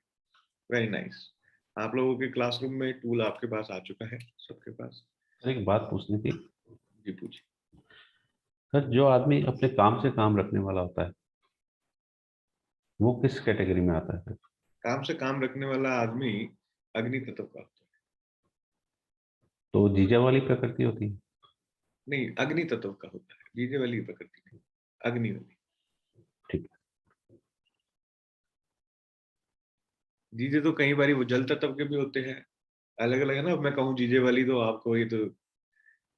A: Very nice. आप लोगों के क्लासरूम में टूल आपके पास आ चुका है, सबके पास?
H: सर एक बात पूछनी थी।
A: जी पूछिए।
H: सर जो आदमी अपने काम से काम रखने वाला होता है वो किस कैटेगरी में आता है सर?
A: काम से काम रखने वाला आदमी अग्नि तत्व का होता है।
H: तो जीजा वाली प्रकृति होती है?
A: नहीं, अग्नि तत्व का होता है, जीजे वाली प्रकृति नहीं, अग्नि वाली।
H: ठीक है।
A: जीजे तो कई बार वो जल तत्व के भी होते हैं, अलग अलग है ना। अब मैं कहूँ जीजे वाली तो आपको ये तो,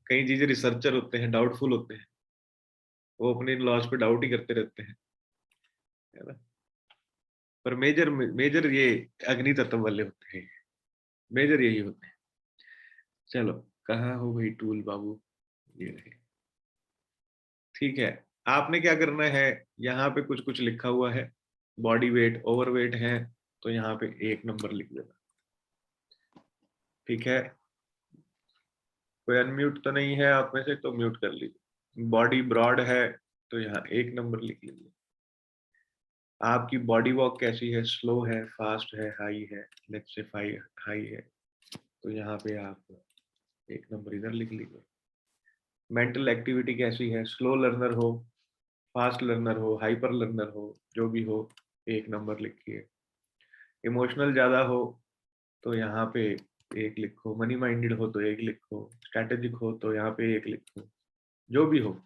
A: कई जीजे रिसर्चर होते हैं, डाउटफुल होते हैं, वो अपने लॉज पे डाउट ही करते रहते हैं, है ना। पर मेजर मेजर ये अग्नि तत्व वाले होते हैं, मेजर यही होते हैं। चलो, कहाँ हो भाई टूल बाबू? ये रहे। ठीक है, आपने क्या करना है, यहाँ पे कुछ कुछ लिखा हुआ है, बॉडी वेट, ओवर वेट है, तो यहाँ पे 1 नंबर लिख देना। ठीक है, कोई अनम्यूट तो नहीं है आप में से, तो म्यूट कर लीजिए। बॉडी ब्रॉड है तो यहाँ 1 नंबर लिख लीजिए। आपकी बॉडी वॉक कैसी है, स्लो है, फास्ट है, हाई है? लेट्स से हाई है, तो यहाँ पे आप 1 नंबर इधर लिख लीजिए। मेंटल एक्टिविटी कैसी है, स्लो लर्नर हो, फास्ट लर्नर हो, हाइपर लर्नर हो, जो भी हो 1 नंबर लिखिए। इमोशनल ज्यादा हो तो यहाँ पे 1 लिखो, मनी माइंडेड हो तो 1 लिखो, स्ट्रैटेजिक हो तो यहाँ पे 1 लिखो, जो भी हो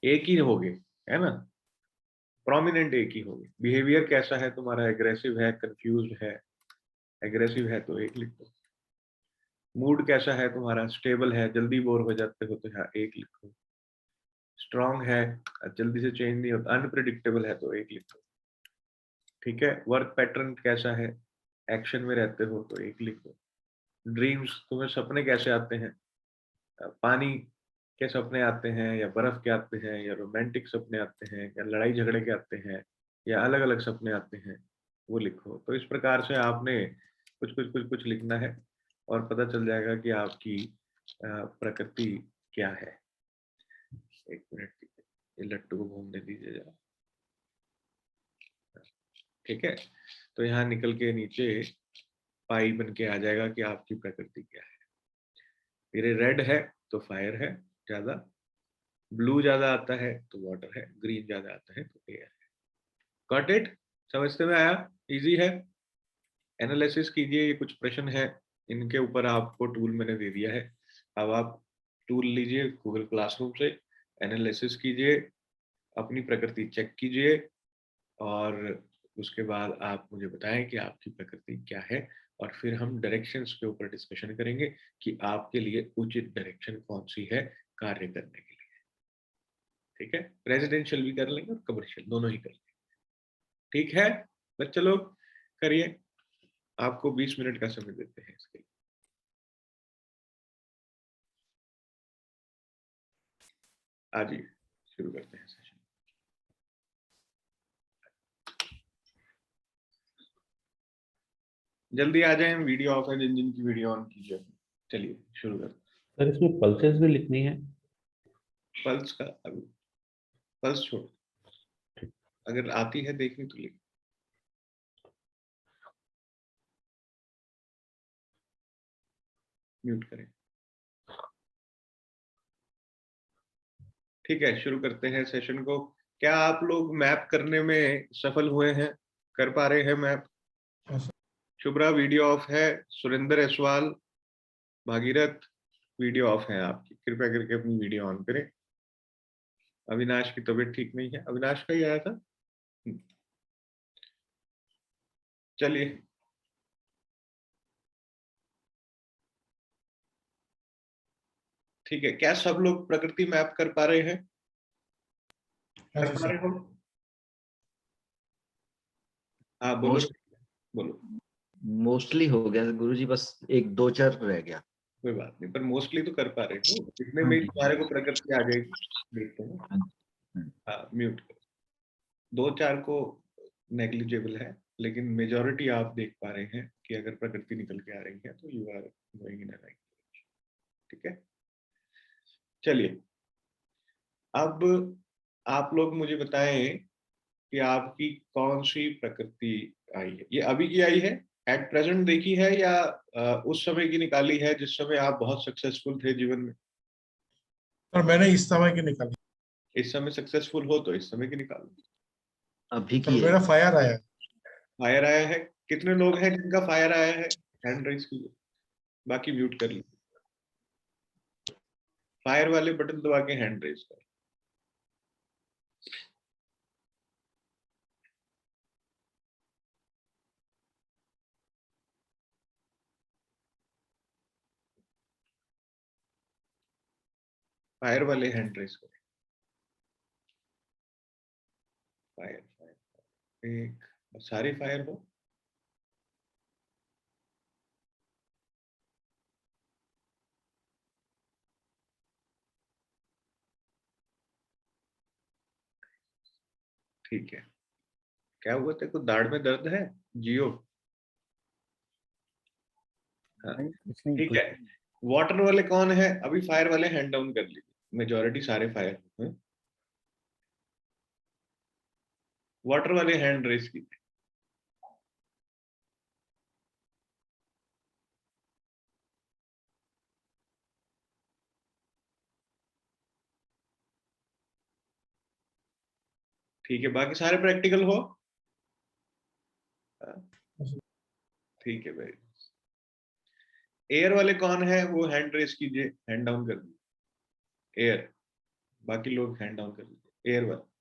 A: 1 ही होगे, है ना। प्रोमिनेंट 1 ही होगे। बिहेवियर कैसा है तुम्हारा, एग्रेसिव है, कंफ्यूज्ड है? एग्रेसिव है तो 1 लिखो। मूड कैसा है तुम्हारा, स्टेबल है, जल्दी बोर हो जाते हो तो यहाँ 1 लिखो। स्ट्रांग है, जल्दी से चेंज नहीं होता, अनप्रिडिक्टेबल है तो 1 लिखो। ठीक है, वर्क पैटर्न कैसा है, एक्शन में रहते हो तो 1 लिखो। ड्रीम्स, तुम्हें सपने कैसे आते हैं, पानी के सपने आते हैं या बर्फ के आते हैं या रोमांटिक सपने आते हैं या लड़ाई झगड़े के आते हैं या अलग अलग सपने आते हैं, वो लिखो। तो इस प्रकार से आपने कुछ कुछ कुछ कुछ लिखना है और पता चल जाएगा कि आपकी प्रकृति क्या है। 1 मिनट, ये लट्टू को घूमने दीजिए जरा। ठीक है, तो यहाँ निकल के नीचे पाई बन के आ जाएगा कि आपकी प्रकृति क्या है। मेरे रेड है तो फायर है ज्यादा, ब्लू ज्यादा आता है तो वाटर है, ग्रीन ज्यादा आता है तो एयर है। Got it? समझते में आया? इजी है। एनालिसिस कीजिए, ये कुछ प्रश्न है, इनके ऊपर आपको टूल मैंने दे दिया है। अब आप टूल लीजिए गूगल क्लासरूम से, एनालिसिस कीजिए, अपनी प्रकृति चेक कीजिए और उसके बाद आप मुझे बताएं कि आपकी प्रकृति क्या है, और फिर हम डायरेक्शंस के ऊपर डिस्कशन करेंगे कि आपके लिए उचित डायरेक्शन कौन सी है कार्य करने के लिए। ठीक है, रेजिडेंशियल भी कर लेंगे और कमर्शियल, दोनों ही कर लेंगे। ठीक है बच्चे लोग, करिए। आपको 20 मिनट का समय देते हैं इसके लिए। आज ही शुरू करते हैं सेशन। जल्दी आ जाएं, वीडियो ऑफ है, जिन जिन की वीडियो ऑन कीजिए। चलिए शुरू करते हैं।
H: सर इसमें पल्सेस भी लिखनी है?
A: पल्स का अभी, पल्स छोड़, अगर आती है देखनी तो लिख। म्यूट करें। ठीक है, शुरू करते हैं सेशन को। क्या आप लोग मैप करने में सफल हुए हैं, कर पा रहे हैं मैप? शुभ्रा वीडियो ऑफ है, सुरेंद्र एसवाल, भागीरथ वीडियो ऑफ है आपकी, कृपया करके अपनी वीडियो ऑन करें। अविनाश की तबीयत ठीक नहीं है, अविनाश का ही आया था। चलिए, ठीक है। क्या सब लोग प्रकृति मैप कर पा रहे हैं? कर पा रहे हो? हाँ बोलो, बोलो।
C: मोस्टली हो गया गुरुजी, बस 1 2 4 रह गया।
A: कोई बात नहीं, पर मोस्टली तो कर पा रहे हो। कितने में तुम्हारे को प्रकृति आ जाएगी, देखते हैं। हाँ, म्यूट करो। 2 4 को नेग्लिजिबल है, लेकिन मेजॉरिटी आप देख पा रहे हैं कि अगर प्रकृति निकल के आ रही है तो you are going in a right direction. ठीक है, चलिए। अब आप लोग मुझे बताएं कि आपकी कौन सी प्रकृति आई है, ये अभी की आई है, एट प्रेजेंट देखी है, या उस समय की निकाली है जिस समय आप बहुत सक्सेसफुल थे जीवन में?
I: और मैंने इस समय की निकाली।
A: इस समय सक्सेसफुल हो तो इस समय की निकालो।
C: अभी
I: तो
C: की है।
I: मेरा फायर आया।
A: फायर आया है? कितने लोग हैं जिनका फायर आया है? हैंड रेज कीजिए, बाकी म्यूट कर लीजिए। फायर वाले बटन दबा के हैंड रेज कर। फायर वाले हैंड रेज करें। फायर फायर एक, सारे फायर हो। ठीक है, क्या हुआ तेरे को? दाढ़ में दर्द है जियो? हाँ ठीक है। वाटर वाले कौन है? अभी फायर वाले हैंड डाउन कर लीजिए, मेजोरिटी सारे फायर हैं। वाटर वाले हैंड रेस कीजिए। ठीक है, बाकी सारे प्रैक्टिकल हो। ठीक है, वेरी। एयर वाले कौन है? वो हैंड रेस कीजिए, हैंड डाउन कर दीजिए। एयर, बाकी लोग हैंड डाउन कर दीजिए। एयर वाले।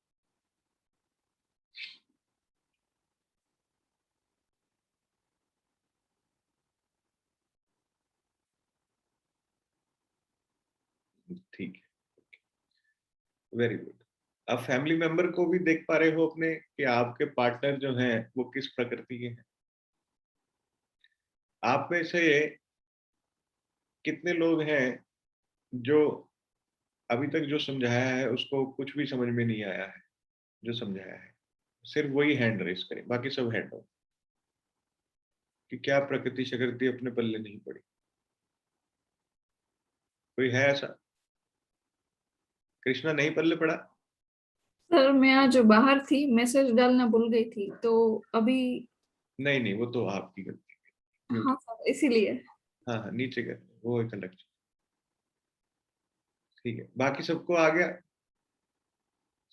A: ठीक है, वेरी गुड। आप फैमिली मेंबर को भी देख पा रहे हो अपने कि आपके पार्टनर जो हैं वो किस प्रकृति के हैं? आप में से कितने लोग हैं जो अभी तक जो समझाया है उसको कुछ भी समझ में नहीं आया है? जो समझाया है सिर्फ वही हैंड रेस करें, बाकी सब हैंड डाउन। कि क्या प्रकृति शकृति अपने पल्ले नहीं पड़ी? कोई है ऐसा? कृष्णा नहीं पल्ले पड़ा?
J: सर मैं आज बाहर थी, मैसेज डालना भूल गई थी तो अभी।
A: नहीं नहीं, वो तो आपकी गलती।
J: हाँ सर, इसीलिए।
A: हाँ हाँ, नीचे कर, वो एक अलग चीज। ठीक है, बाकी सबको आ गया,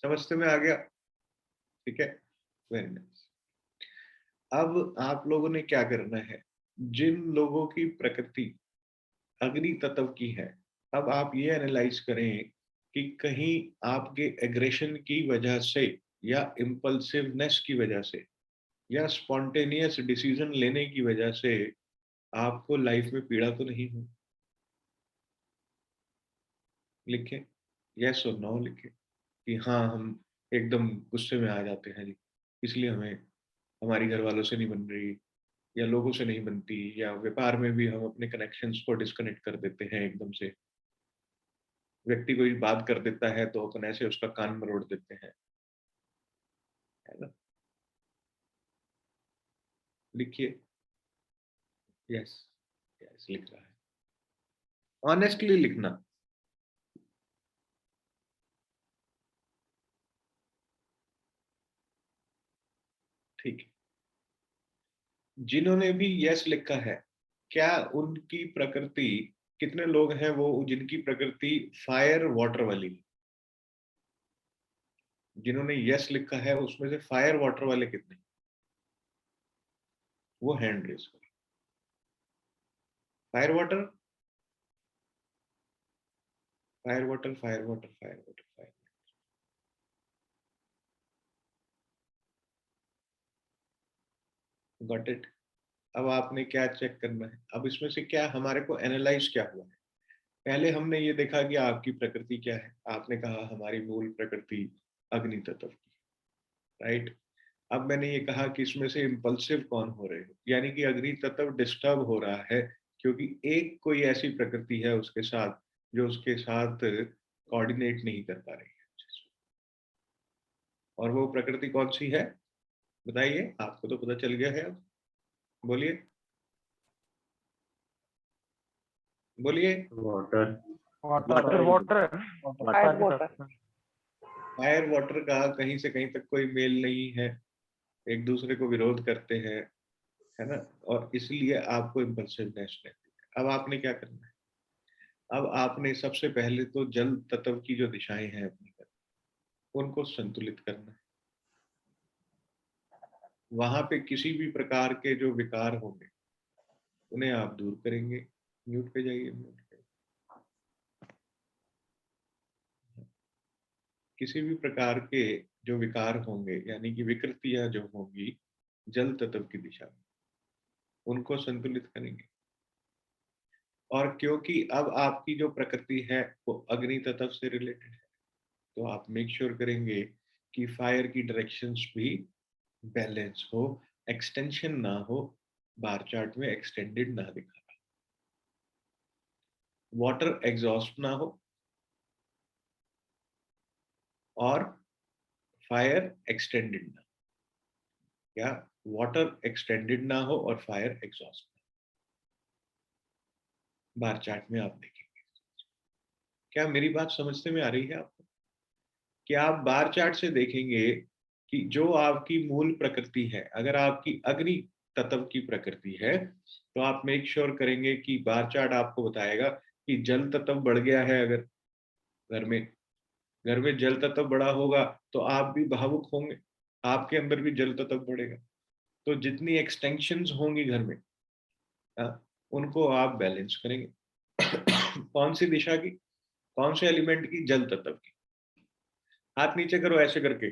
A: समझते में आ गया? ठीक है, वेरी नाइस। अब आप लोगों ने क्या करना है, जिन लोगों की प्रकृति अग्नि तत्व की है, अब आप ये एनालाइज करें कि कहीं आपके एग्रेशन की वजह से या इम्पल्सिवनेस की वजह से या स्पॉन्टेनियस डिसीजन लेने की वजह से आपको लाइफ में पीड़ा तो नहीं हुई? लिखे यस और नो, लिखे कि हाँ हम एकदम गुस्से में आ जाते हैं जी, इसलिए हमें हमारी घर वालों से नहीं बन रही, या लोगों से नहीं बनती, या व्यापार में भी हम अपने कनेक्शंस को डिस्कनेक्ट कर देते हैं एकदम से। व्यक्ति कोई बात कर देता है तो अपन ऐसे उसका कान मरोड़ देते हैं, है ना? लिखिए यस, यस लिख रहा है। ऑनेस्टली लिखना। ठीक है, जिन्होंने भी यस लिखा है, क्या उनकी प्रकृति, कितने लोग हैं वो जिनकी प्रकृति फायर वाटर वाली? जिन्होंने यस लिखा है उसमें से फायर वाटर वाले कितने? वो हैंड रेस करो। Fire water, fire water, fire water, fire water, fire. Got it? अब आपने क्या चेक करना है, अब इसमें से क्या हमारे को एनालाइज क्या हुआ है? पहले हमने ये देखा कि आपकी प्रकृति क्या है, आपने कहा हमारी मूल प्रकृति अग्नि तत्व की, राइट? अब मैंने ये कहा कि इसमें से इम्पल्सिव कौन हो रहे हो, यानी कि अग्नि तत्व डिस्टर्ब हो रहा है क्योंकि एक कोई ऐसी प्रकृति है उसके साथ जो उसके साथ कोऑर्डिनेट नहीं कर पा रही है। और वो प्रकृति कौन सी है बताइए? आपको तो पता चल गया है, अब बोलिए बोलिए।
H: Water.
F: Water water
A: fire fire water का कहीं से कहीं तक कोई मेल नहीं है, एक दूसरे को विरोध करते हैं, है ना, और इसलिए आपको इम्पल्सिवनेस रहती है। अब आपने क्या करना है? अब आपने सबसे पहले तो जल तत्व की जो दिशाएं हैं अपनी उनको संतुलित करना है। वहां पे किसी भी प्रकार के जो विकार होंगे उन्हें आप दूर करेंगे। म्यूट पे जाइए, म्यूट पे। किसी भी प्रकार के जो विकार होंगे यानी कि विकृतियां जो होंगी जल तत्व की दिशा में, उनको संतुलित करेंगे। और क्योंकि अब आपकी जो प्रकृति है वो अग्नि तत्व से रिलेटेड है, तो आप मेक श्योर करेंगे कि फायर की डायरेक्शंस भी बैलेंस हो, एक्सटेंशन ना हो, बार चार्ट में एक्सटेंडेड ना दिखा, वाटर एग्जॉस्ट ना हो और फायर एक्सटेंडेड ना, या वाटर एक्सटेंडेड ना हो और फायर एग्जॉस्ट ना, बार चार्ट में आप देखेंगे। क्या मेरी बात समझते में आ रही है आपको? क्या आप बार चार्ट से देखेंगे कि जो आपकी मूल प्रकृति है, अगर आपकी अग्नि तत्व की प्रकृति है तो आप मेक श्योर करेंगे कि बार चार्ट आपको बताएगा कि जल तत्व बढ़ गया है। अगर घर में जल तत्व बढ़ा होगा तो आप भी भावुक होंगे, आपके अंदर भी जल तत्व बढ़ेगा। तो जितनी एक्सटेंशंस होंगी घर में उनको आप बैलेंस करेंगे। कौन सी दिशा की, कौन से एलिमेंट की? जल तत्व की। हाथ नीचे करो, ऐसे करके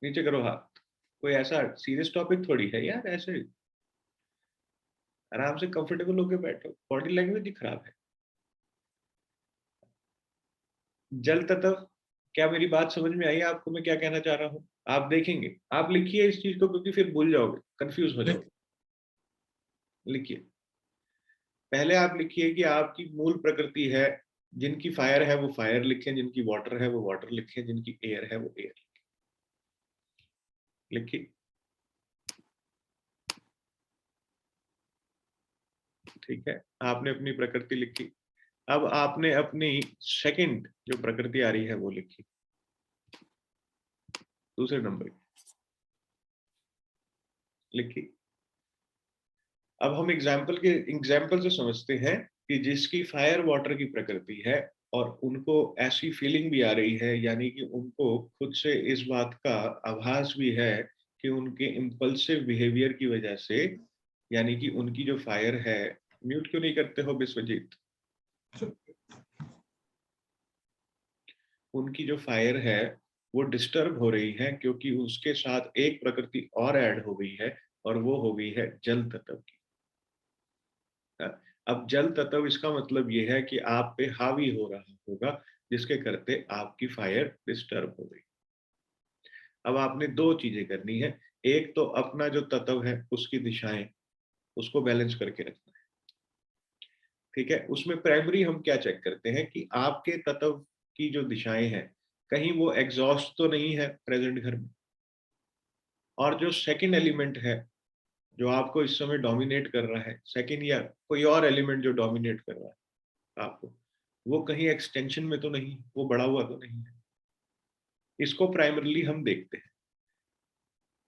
A: नीचे करो हाथ। कोई ऐसा सीरियस टॉपिक थोड़ी है यार, ऐसे आराम से कंफर्टेबल होकर बैठो, बॉडी लैंग्वेज ही खराब है। जल तत्व, क्या मेरी बात समझ में आई आपको? मैं क्या कहना चाह रहा हूं? आप देखेंगे, आप लिखिए इस चीज को, क्योंकि फिर भूल जाओगे, कंफ्यूज हो जाओगे। लिखिए, पहले आप लिखिए कि आपकी मूल प्रकृति है, जिनकी फायर है वो फायर लिखें, जिनकी वाटर है वो वाटर लिखें, जिनकी एयर है वो एयर लिखिए। ठीक है, आपने अपनी प्रकृति लिखी। अब आपने अपनी सेकंड जो प्रकृति आ रही है वो लिखी, दूसरे नंबर लिखी। अब हम एग्जाम्पल से समझते हैं कि जिसकी फायर वाटर की प्रकृति है और उनको ऐसी फीलिंग भी आ रही है, यानी कि उनको खुद से इस बात का आभास भी है कि उनके इम्पल्सिव बिहेवियर की वजह से, यानी कि उनकी जो फायर है, म्यूट क्यों नहीं करते हो विश्वजीत? उनकी जो फायर है वो डिस्टर्ब हो रही है क्योंकि उसके साथ एक प्रकृति और ऐड हो गई है और वो हो गई है जल तत्व की। अब जल तत्व, इसका मतलब ये है कि आप पे हावी हो रहा होगा, जिसके करते आपकी फायर डिस्टर्ब हो गई। अब आपने दो चीजें करनी है। एक तो अपना जो तत्व है उसकी दिशाएं, उसको बैलेंस करके रखना है। ठीक है, उसमें प्राइमरी हम क्या चेक करते हैं कि आपके तत्व की जो दिशाएं हैं, कहीं वो एग्जॉस्ट तो नहीं है प्रेजेंट घर में। और जो सेकंड एलिमेंट है जो आपको इस समय डोमिनेट कर रहा है, सेकंड या कोई और एलिमेंट जो डोमिनेट कर रहा है आपको, वो कहीं एक्सटेंशन में तो नहीं, वो बढ़ा हुआ तो नहीं है। इसको प्राइमरली हम देखते हैं।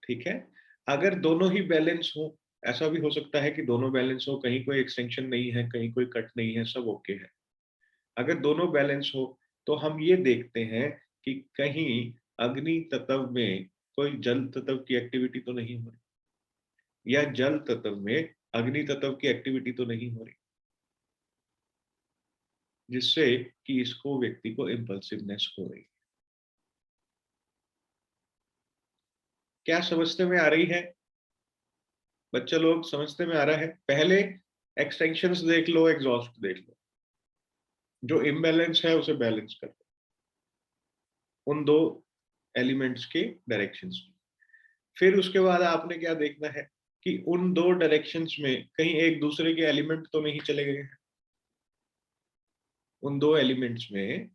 A: ठीक है, अगर दोनों ही बैलेंस हो, ऐसा भी हो सकता है कि दोनों बैलेंस हो, कहीं कोई एक्सटेंशन नहीं है, कहीं कोई कट नहीं है, सब ओके है। अगर दोनों बैलेंस हो तो हम ये देखते हैं कि कहीं अग्नि तत्व में कोई जल तत्व की एक्टिविटी तो नहीं हो रही, या जल तत्व में अग्नि तत्व की एक्टिविटी तो नहीं हो रही, जिससे कि इसको व्यक्ति को इम्पल्सिवनेस हो रही। क्या समझते में आ रही है बच्चे लोग? समझते में आ रहा है? पहले एक्सटेंशंस देख लो, एग्जॉस्ट देख लो, जो इम्बैलेंस है उसे बैलेंस कर लो उन दो एलिमेंट्स के डायरेक्शंस में। फिर उसके बाद आपने क्या देखना है कि उन दो डायरेक्शंस में कहीं एक दूसरे के एलिमेंट तो नहीं चले गए हैं। उन दो एलिमेंट्स में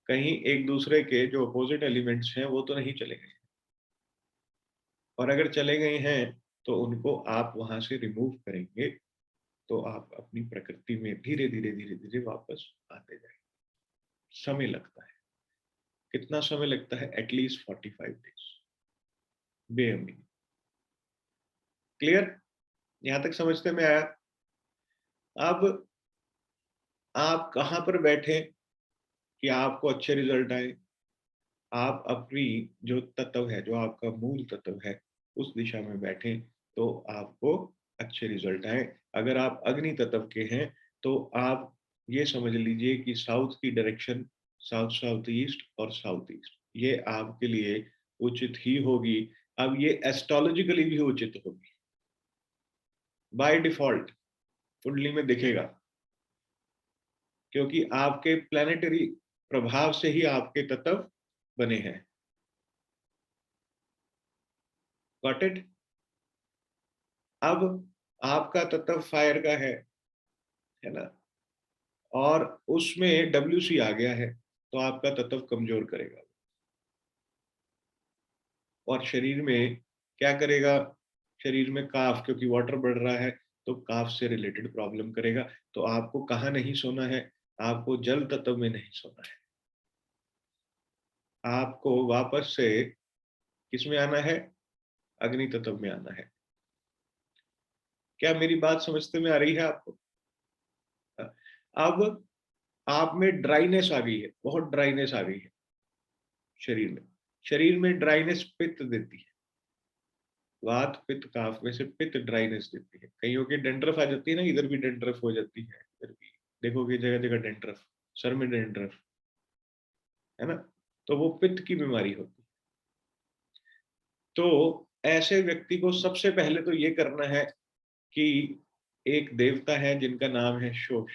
A: कहीं एक दूसरे के जो अपोजिट एलिमेंट्स हैं वो तो नहीं चले गए, और अगर चले गए हैं तो उनको आप वहां से रिमूव करेंगे तो आप अपनी प्रकृति में धीरे धीरे धीरे धीरे वापस आते जाएंगे। समय लगता है, कितना समय लगता है? एटलीस्ट 45 डेज, बेअमीन। क्लियर? यहां तक समझते में आया? अब आप कहां पर बैठे कि आपको अच्छे रिजल्ट आए? आप अपनी जो तत्व है, जो आपका मूल तत्व है, उस दिशा में बैठे तो आपको अच्छे रिजल्ट आए। अगर आप अग्नि तत्व के हैं तो आप ये समझ लीजिए कि साउथ की डायरेक्शन, साउथ साउथ ईस्ट और साउथ ईस्ट, ये आपके लिए उचित ही होगी। अब ये एस्ट्रोलॉजिकली भी उचित होगी, बाय डिफॉल्ट कुंडली में दिखेगा, क्योंकि आपके प्लैनेटरी प्रभाव से ही आपके तत्व बने हैं। Got it? अब आपका तत्व फायर का है ना, और उसमें WC आ गया है, तो आपका तत्व कमजोर करेगा और शरीर में क्या करेगा? शरीर में काफ, क्योंकि वाटर बढ़ रहा है तो काफ से रिलेटेड प्रॉब्लम करेगा। तो आपको कहाँ नहीं सोना है? आपको जल तत्व में नहीं सोना है, आपको वापस से किस में आना है? अग्नि तत्व में आना है। क्या मेरी बात समझते में आ रही है आपको? अब आप में ड्राइनेस आ गई है, बहुत ड्राइनेस आ गई है शरीर में। शरीर में ड्राइनेस पित्त देती है, वात पित्त काफ में से पित्त ड्राइनेस देती है। कईयों के डेंड्रफ आ जाती है ना, इधर भी डेंड्रफ हो जाती है, इधर भी देखोगे जगह जगह डेंड्रफ, सर में डेंड्रफ है ना, तो वो पित्त की बीमारी होती है। तो ऐसे व्यक्ति को सबसे पहले तो ये करना है कि एक देवता है जिनका नाम है शोष।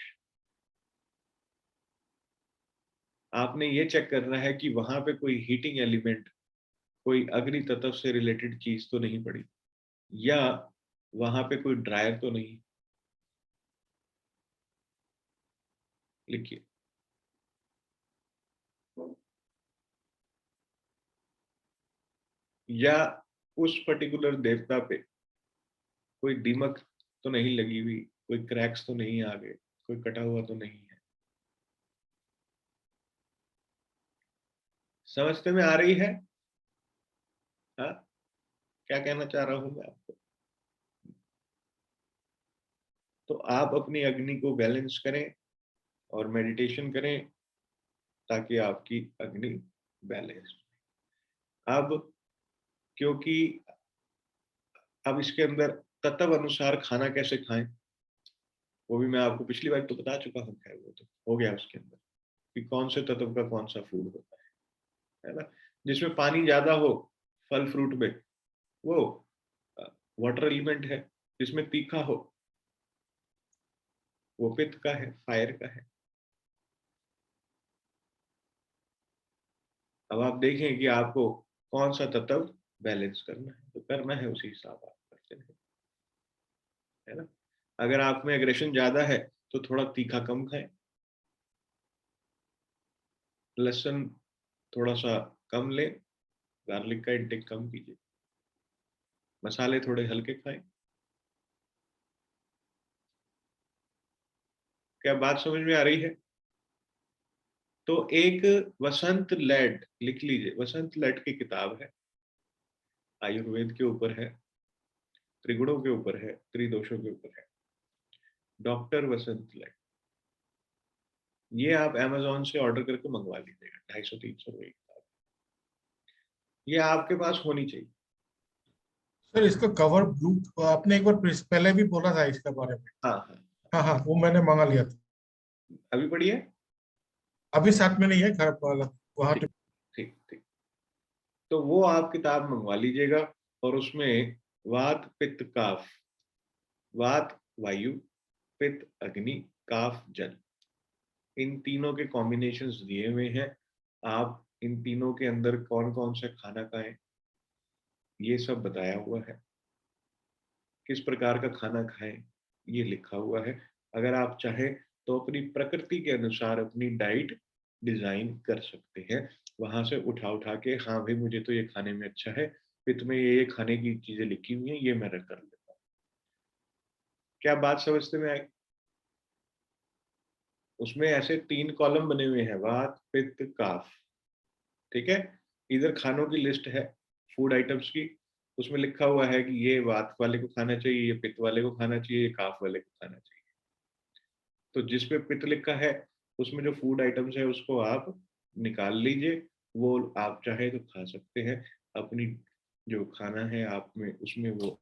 A: आपने ये चेक करना है कि वहां पे कोई हीटिंग एलिमेंट, कोई अग्नि तत्व से रिलेटेड चीज तो नहीं पड़ी, या वहां पे कोई ड्रायर तो नहीं। लिखिए, या उस पर्टिकुलर देवता पे कोई दीमक तो नहीं लगी हुई, कोई क्रैक्स तो नहीं आ गए, कोई कटा हुआ तो नहीं है। समझते में आ रही है? हाँ, क्या कहना चाह रहा हूं मैं आपको? तो आप अपनी अग्नि को बैलेंस करें और मेडिटेशन करें ताकि आपकी अग्नि बैलेंस। अब क्योंकि अब इसके अंदर तत्व अनुसार खाना कैसे खाएं, वो भी मैं आपको पिछली बार तो बता चुका हूँ, वो तो हो गया उसके अंदर कि कौन से तत्व का कौन सा फूड होता है ना। जिसमें पानी ज्यादा हो फल फ्रूट में, वो वाटर एलिमेंट है। जिसमें तीखा हो वो पित्त का है, फायर का है। अब आप देखें कि आपको कौन सा तत्व बैलेंस करना है, तो करना है उसी हिसाब आप करते हैं, है ना। अगर आप में एग्रेशन ज्यादा है तो थोड़ा तीखा कम खाएं, लहसुन थोड़ा सा कम लें, गार्लिक का इंटेक कम कीजिए, मसाले थोड़े हल्के खाएं। क्या बात समझ में आ रही है? तो एक वसंत लैड लिख लीजिए, वसंत लैड की किताब है, आयुर्वेद के ऊपर है, त्रिगुणों के ऊपर है, त्रिदोषों के ऊपर है, डॉक्टर वसंत लैड। ये आप Amazon से ऑर्डर करके मंगवा लीजिएगा, 250-300 रुपए की किताब। ये आपके पास होनी चाहिए।
I: सर इसका कवर ब्लू, आपने एक बार पहले भी बोला था इसके बारे में।
A: हाँ हाँ,
I: हाँ हाँ, वो मैंने मंगा लिया था।
A: अभी पढ़िए।
I: अभी साथ में नहीं है, घर वाला वहाँ।
A: ठीक ठीक, तो वो आप किताब मंगवा लीजिएगा, और उसमें वात पित्त काफ, वात वायु, पित्त अग्नि, काफ जल, इन तीनों के कॉम्बिनेशंस दिए हुए हैं। आप इन तीनों के अंदर कौन कौन सा खाना खाएं, ये सब बताया हुआ है। किस प्रकार का खाना खाएं ये लिखा हुआ है। अगर आप चाहें तो अपनी प्रकृति के अनुसार अपनी डाइट डिजाइन कर सकते हैं, वहां से उठा उठा के, हाँ भाई मुझे तो ये खाने में अच्छा है, पित्त में ये खाने की चीजें लिखी हुई हैं, ये मैं कर लेता हूँ। क्या बात समझते में आई? उसमें ऐसे 3 कॉलम बने हुए हैं, वात पित्त काफ, ठीक है, इधर खानों की लिस्ट है फूड आइटम्स की, उसमें लिखा हुआ है कि ये वात वाले को खाना चाहिए, ये पित्त वाले को खाना चाहिए, ये काफ वाले को खाना चाहिए। तो जिस पे पित्त लिखा है उसमें जो फूड आइटम्स है उसको आप निकाल लीजिए, वो आप चाहे तो खा सकते हैं। अपनी जो खाना है आप में उसमें वो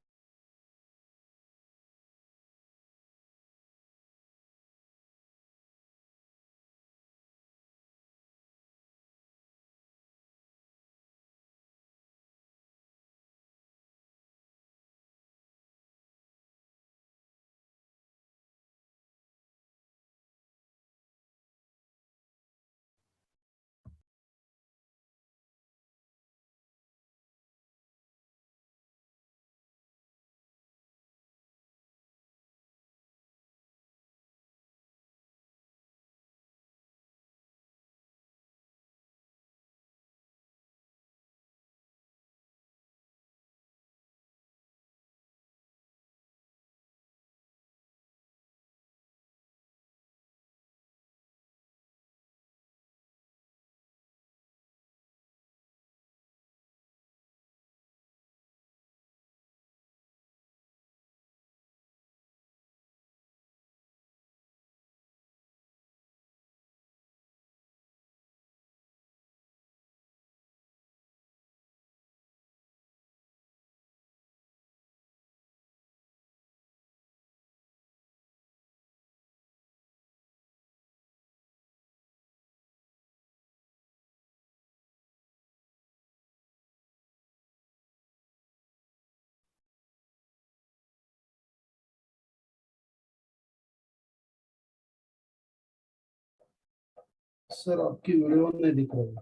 I: सर आपकी वीडियो नहीं दिख रही।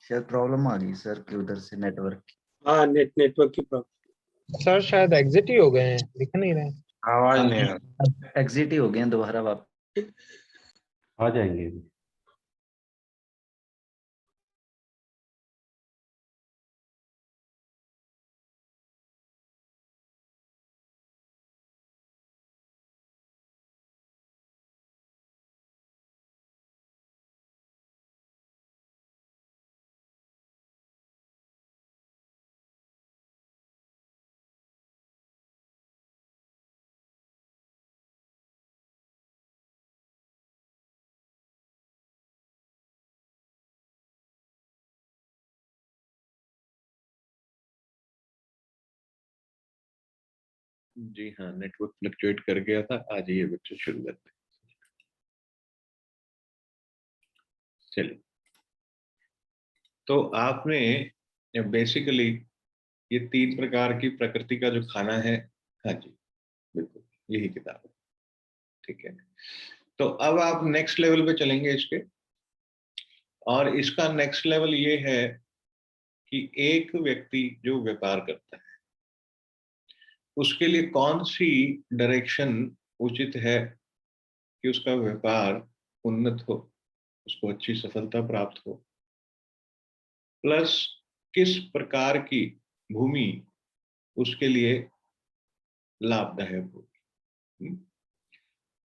C: शायद प्रॉब्लम आ गई सर कि उधर से नेटवर्क।
F: हाँ नेटवर्क की प्रॉब्लम।
B: सर शायद एग्जिट ही हो गए हैं, दिख नहीं रहे।
E: आवाज नहीं आ रही।
C: एग्जिट ही हो गए हैं दोबारा वापस।
H: आ जाएंगे अभी।
A: जी हाँ, नेटवर्क फ्लक्चुएट कर गया था। आ जाइए बच्चों, शुरू करते हैं। चलिए, तो आपने बेसिकली ये 3 प्रकार की प्रकृति का जो खाना है, हाँ जी बिल्कुल यही किताब है, ठीक है। तो अब आप नेक्स्ट लेवल पे चलेंगे इसके, और इसका नेक्स्ट लेवल ये है कि एक व्यक्ति जो व्यापार करता है उसके लिए कौन सी डायरेक्शन उचित है कि उसका व्यापार उन्नत हो, उसको अच्छी सफलता प्राप्त हो, प्लस किस प्रकार की भूमि उसके लिए लाभदायक होगी।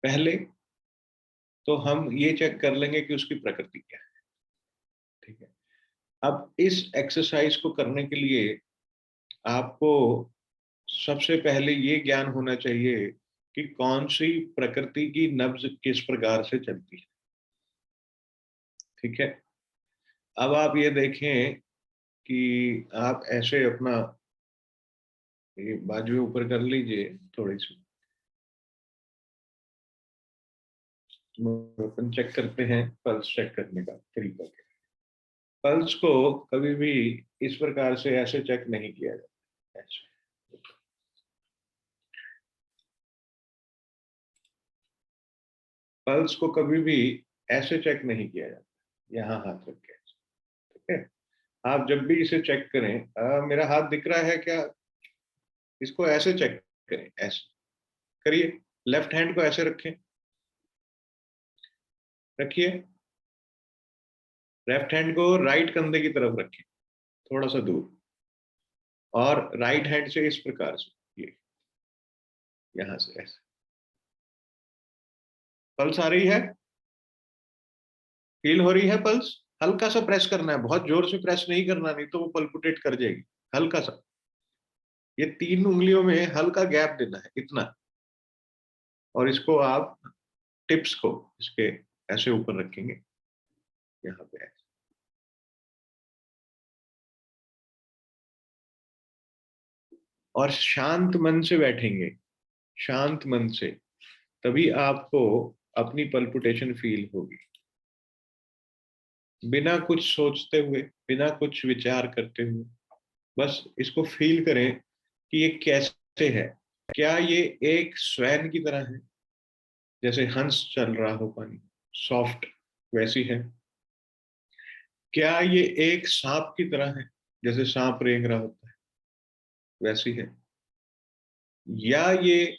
A: पहले तो हम ये चेक कर लेंगे कि उसकी प्रकृति क्या है, ठीक है। अब इस एक्सरसाइज को करने के लिए आपको सबसे पहले ये ज्ञान होना चाहिए कि कौन सी प्रकृति की नब्ज किस प्रकार से चलती है, ठीक है। अब आप ये देखें कि आप ऐसे अपना ये बाजू ऊपर कर लीजिए थोड़ी सी, अपन चेक करते हैं पल्स चेक करने का तरीका क्या है। पल्स को कभी भी इस प्रकार से ऐसे चेक नहीं किया जाता, ऐसे पल्स को कभी भी ऐसे चेक नहीं किया जाता, यहाँ हाथ रख के, ठीक है। आप जब भी इसे चेक करें, मेरा हाथ दिख रहा है क्या, इसको ऐसे चेक करें, ऐसे करिए, लेफ्ट हैंड को ऐसे रखें, रखिए, लेफ्ट हैंड को राइट कंधे की तरफ रखें, थोड़ा सा दूर, और राइट हैंड से इस प्रकार से, ये यहां से ऐसे। पल्स आ रही है, फील हो रही है पल्स? हल्का सा प्रेस करना है, बहुत जोर से प्रेस नहीं करना, नहीं तो वो पल्पिटेट कर जाएगी। हल्का सा, ये 3 उंगलियों में हल्का गैप देना है, इतना। और इसको आप टिप्स को इसके ऐसे ऊपर रखेंगे, यहाँ पे ऐसे। और शांत मन से बैठेंगे, शांत मन से, तभी आपको अपनी पल्पिटेशन फील होगी। बिना कुछ सोचते हुए, बिना कुछ विचार करते हुए, बस इसको फील करें कि ये कैसे है। क्या ये एक स्वैन की तरह है, जैसे हंस चल रहा हो पानी, सॉफ्ट, वैसी है? क्या ये एक सांप की तरह है, जैसे सांप रेंग रहा होता है, वैसी है? या ये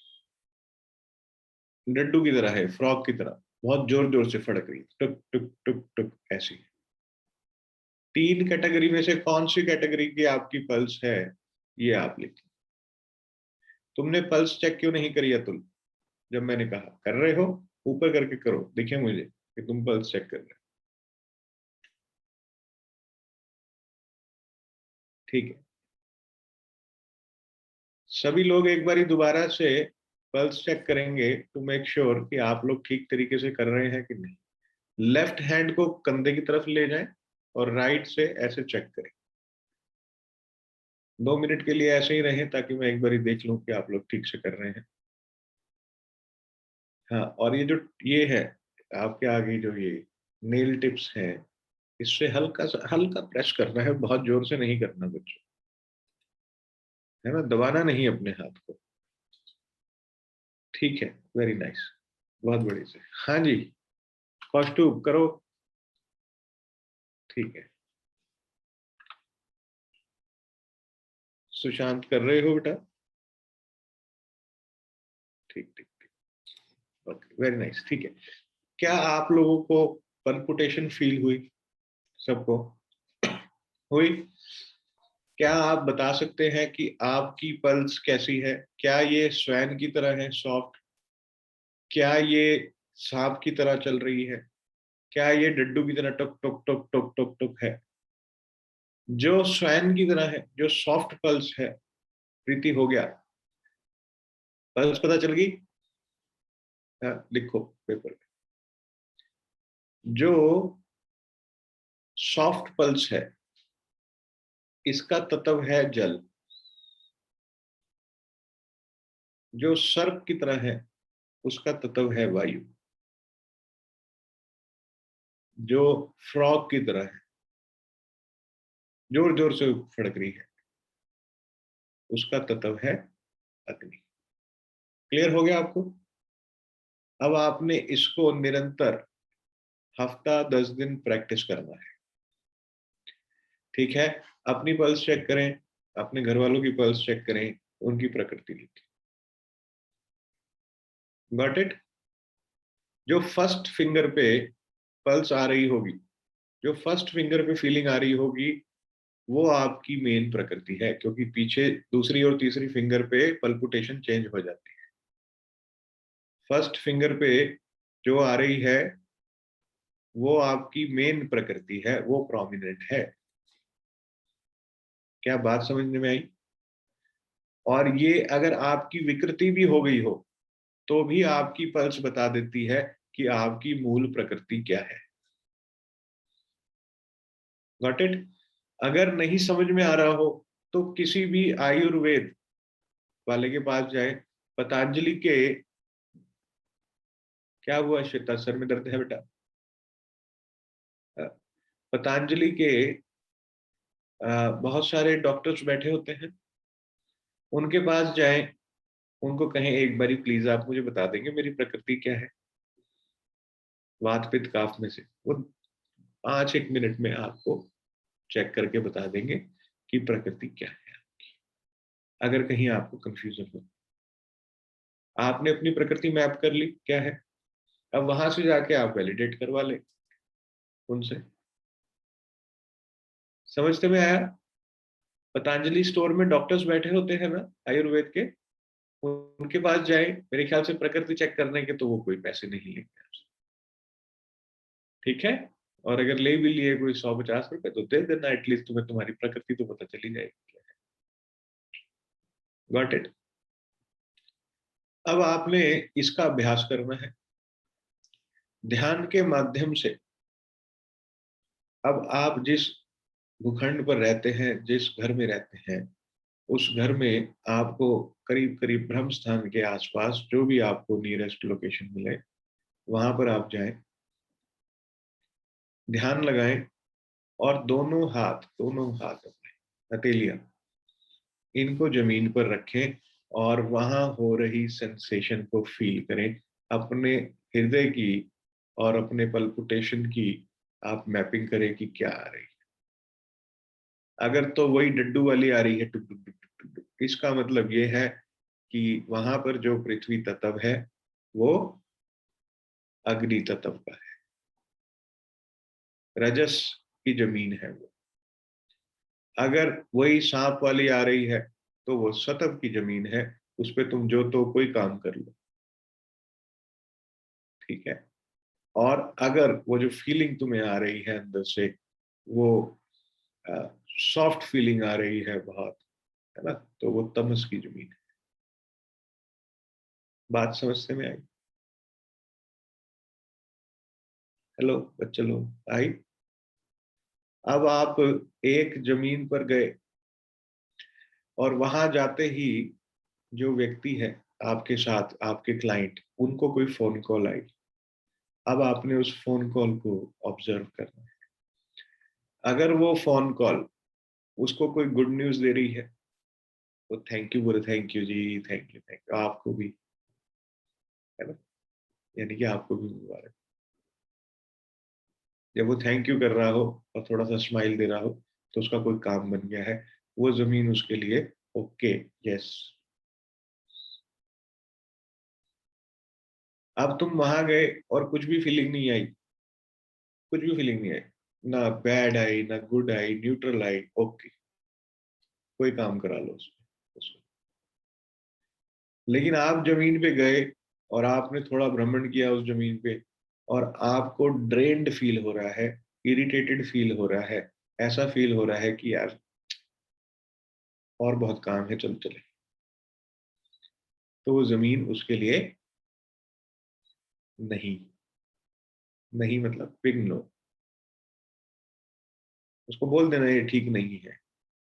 A: डड्डू की तरह है, फ्रॉग की तरह, बहुत जोर जोर से फड़क रही है, टुक टुक टुक टुक, ऐसी है? 3 कैटेगरी में से कौन सी कैटेगरी की आपकी पल्स है, ये आप लिखिए। तुमने पल्स चेक क्यों नहीं करी अतुल? जब मैंने कहा कर रहे हो, ऊपर करके करो, दिखे मुझे कि तुम पल्स चेक कर रहे हो। ठीक है, सभी लोग एक बारी दोबारा से पल्स चेक करेंगे टू मेक श्योर कि आप लोग ठीक तरीके से कर रहे हैं कि नहीं। लेफ्ट हैंड को कंधे की तरफ ले जाएं और राइट से ऐसे चेक करें। 2 मिनट के लिए ऐसे ही रहें, ताकि मैं एक बारी देख लूं कि आप लोग ठीक से कर रहे हैं। हाँ, और ये जो ये है आपके आगे, जो ये नेल टिप्स है, इससे हल्का प्रेस करना है, बहुत जोर से नहीं करना बच्चों, है ना? दबाना नहीं अपने हाथ को। ठीक है, वेरी नाइस, बहुत बढ़िया से। हाँ जी, कौस्तुभ करो। ठीक है, सुशांत कर रहे हो बेटा? ठीक ठीक ठीक, ओके, वेरी नाइस। ठीक है, क्या आप लोगों को पल्पिटेशन फील हुई? सबको हुई? क्या आप बता सकते हैं कि आपकी पल्स कैसी है? क्या ये स्वैन की तरह है, सॉफ्ट? क्या ये सांप की तरह चल रही है? क्या ये डड्डू की तरह टुक टुक टुक टुक टुक टुक है? जो स्वैन की तरह है, जो सॉफ्ट पल्स है, प्रीति हो गया? पल्स पता चल गई? हाँ, लिखो पेपर पे। जो सॉफ्ट पल्स है, इसका तत्व है जल। जो सर्प की तरह है, उसका तत्व है वायु। जो फ्रॉग की तरह है, जोर जोर से फड़क रही है, उसका तत्व है अग्नि। क्लियर हो गया आपको? अब आपने इसको निरंतर हफ्ता 10 दिन प्रैक्टिस करना है। ठीक है, अपनी पल्स चेक करें, अपने घर वालों की पल्स चेक करें, उनकी प्रकृति लिखें। Got it? जो फर्स्ट फिंगर पे पल्स आ रही होगी, जो फर्स्ट फिंगर पे फीलिंग आ रही होगी, वो आपकी मेन प्रकृति है, क्योंकि पीछे दूसरी और तीसरी फिंगर पे पल्पिटेशन चेंज हो जाती है। फर्स्ट फिंगर पे जो आ रही है, वो आपकी मेन प्रकृति है, वो प्रोमिनेंट है। क्या बात समझने में आई? और ये अगर आपकी विकृति भी हो गई हो, तो भी आपकी पल्स बता देती है कि आपकी मूल प्रकृति क्या है। Got it? अगर नहीं समझ में आ रहा हो, तो किसी भी आयुर्वेद वाले के पास जाए। पतंजलि के, क्या हुआ श्वेता, सर में दर्द है बेटा? पतंजलि के बहुत सारे डॉक्टर्स बैठे होते हैं, उनके पास जाएं, उनको कहें एक बारी प्लीज आप मुझे बता देंगे मेरी प्रकृति क्या है, वात पित्त काफ में से। वो 5-1 मिनट में आपको चेक करके बता देंगे कि प्रकृति क्या है आपकी, अगर कहीं आपको कंफ्यूजन हो। आपने अपनी प्रकृति मैप कर ली क्या है, अब वहां से जाके आप वैलिडेट करवा लें उनसे। समझते में आया? पतंजलि स्टोर में डॉक्टर्स बैठे होते हैं ना आयुर्वेद के, उनके पास जाए, मेरे ख्याल से प्रकृति चेक करने के, तो वो कोई पैसे नहीं लेंगे आपसे, ठीक है? और अगर ले भी लिए कोई 100-50 रुपए तो दे देना, एटलीस्ट तुम्हें तुम्हारी प्रकृति तो पता चली जाएगी। Got it? अब आपने इसका अभ्यास करना है ध्यान के माध्यम से। अब आप जिस भूखंड पर रहते हैं, जिस घर में रहते हैं, उस घर में आपको करीब करीब ब्रह्म स्थान के आसपास जो भी आपको नियरेस्ट लोकेशन मिले, वहां पर आप जाएं, ध्यान लगाएं और दोनों हाथ अपने हथेलियां इनको जमीन पर रखें और वहां हो रही सेंसेशन को फील करें। अपने हृदय की और अपने पल्पिटेशन की आप मैपिंग करें कि क्या आ रही है। अगर तो वही डड्डू वाली आ रही है टुक टुक टुक टुक टुक, इसका मतलब ये है कि वहां पर जो पृथ्वी तत्व है वो अग्नि तत्व का है, रजस की जमीन है वो। अगर वही सांप वाली आ रही है तो वो सत्व की जमीन है, उस पे तुम जो तो कोई काम कर लो, ठीक है? और अगर वो जो फीलिंग तुम्हें आ रही है अंदर से, वो सॉफ्ट फीलिंग आ रही है बहुत, है ना, तो वो तमस की जमीन है। बात समझते में आई? हेलो बच्चे लोग, आई? अब आप एक जमीन पर गए और वहां जाते ही जो व्यक्ति है आपके साथ, आपके क्लाइंट, उनको कोई फोन कॉल आई। अब आपने उस फोन कॉल को ऑब्जर्व करना है। अगर वो फोन कॉल उसको कोई गुड न्यूज दे रही है, तो थैंक यू बोले, थैंक यू जी, थैंक यू आपको भी, है ना, यानी कि आपको भी मुबारक। जब वो थैंक यू कर रहा हो और थोड़ा सा स्माइल दे रहा हो, तो उसका कोई काम बन गया है, वो जमीन उसके लिए ओके, यस। अब तुम वहां गए और कुछ भी फीलिंग नहीं आई, कुछ भी फीलिंग नहीं आई, ना बैड आई ना good I, neutral I, okay, कोई काम करा लो उसको। लेकिन आप जमीन पे गए और आपने थोड़ा भ्रमण किया उस जमीन पे, और आपको ड्रेन्ड फील हो रहा है, इरिटेटेड फील हो रहा है, ऐसा फील हो रहा है कि यार और बहुत काम है, चल चले, तो वो जमीन उसके लिए नहीं। नहीं मतलब बिग नो। उसको बोल देना ये ठीक नहीं है,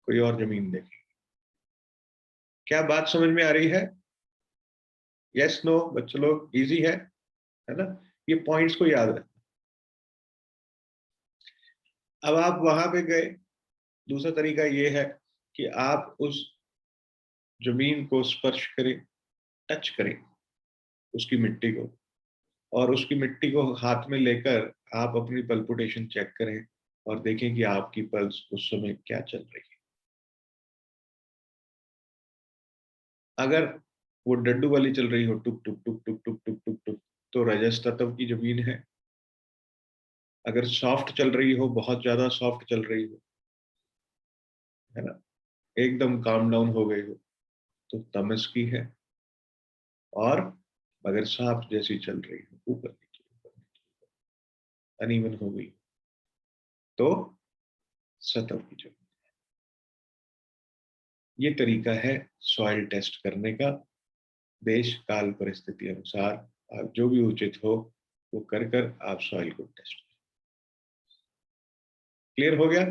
A: कोई और जमीन देखे। क्या बात समझ में आ रही है? यस नो बच्चों लोग, इजी है ना? ये पॉइंट्स को याद रखना। अब आप वहां पे गए, दूसरा तरीका ये है कि आप उस जमीन को स्पर्श करें, टच करें उसकी मिट्टी को, और उसकी मिट्टी को हाथ में लेकर आप अपनी पल्पिटेशन चेक करें और देखें कि आपकी पल्स उस समय क्या चल रही है। अगर वो डड्डू वाली चल रही हो, टुक टुक टुक टुक टुक टुक टुक टुक, तो रजस तत्व की जमीन है। अगर सॉफ्ट चल रही हो, बहुत ज्यादा सॉफ्ट चल रही हो, है ना, एकदम काम डाउन हो गई हो, तो तमस की है। और अगर सांप जैसी चल रही हो, ऊपर नीचे अनइवन हो गई, तो सतव की जमीन। ये तरीका है सॉइल टेस्ट करने का। देश काल परिस्थिति अनुसार आप जो भी उचित हो वो कर कर आप सॉइल को टेस्ट करें। क्लियर हो गया?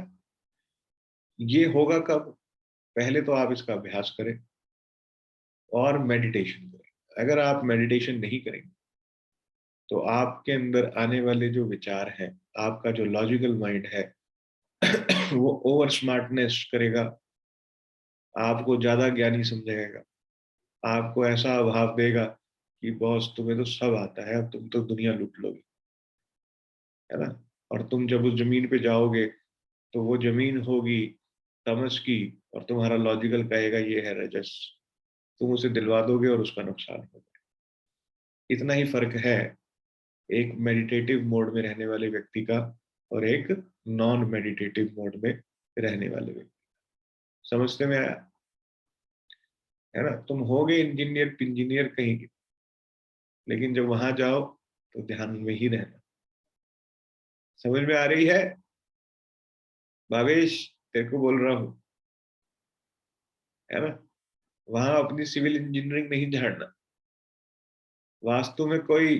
A: ये होगा कब? पहले तो आप इसका अभ्यास करें और मेडिटेशन करें। अगर आप मेडिटेशन नहीं करेंगे तो आपके अंदर आने वाले जो विचार हैं, आपका जो लॉजिकल माइंड है वो ओवर स्मार्टनेस करेगा, आपको ज्यादा ज्ञानी समझेगा, आपको ऐसा अभाव देगा कि बॉस तुम्हें तो सब आता है, अब तुम तो दुनिया लूट लोगे, है ना। और तुम जब उस जमीन पे जाओगे तो वो जमीन होगी तमस की, और तुम्हारा लॉजिकल कहेगा ये है रजस। तुम उसे दिलवा दोगे और उसका नुकसान होगा। इतना ही फर्क है एक मेडिटेटिव मोड में रहने वाले व्यक्ति का और एक नॉन मेडिटेटिव मोड में रहने वाले व्यक्ति। समझते में आया है ना? तुम होगे इंजीनियर कहीं के, लेकिन जब वहां जाओ तो ध्यान में ही रहना। समझ में आ रही है भावेश? तेरे को बोल रहा हूं, है ना? वहां अपनी सिविल इंजीनियरिंग नहीं झाड़ना। वास्तु में कोई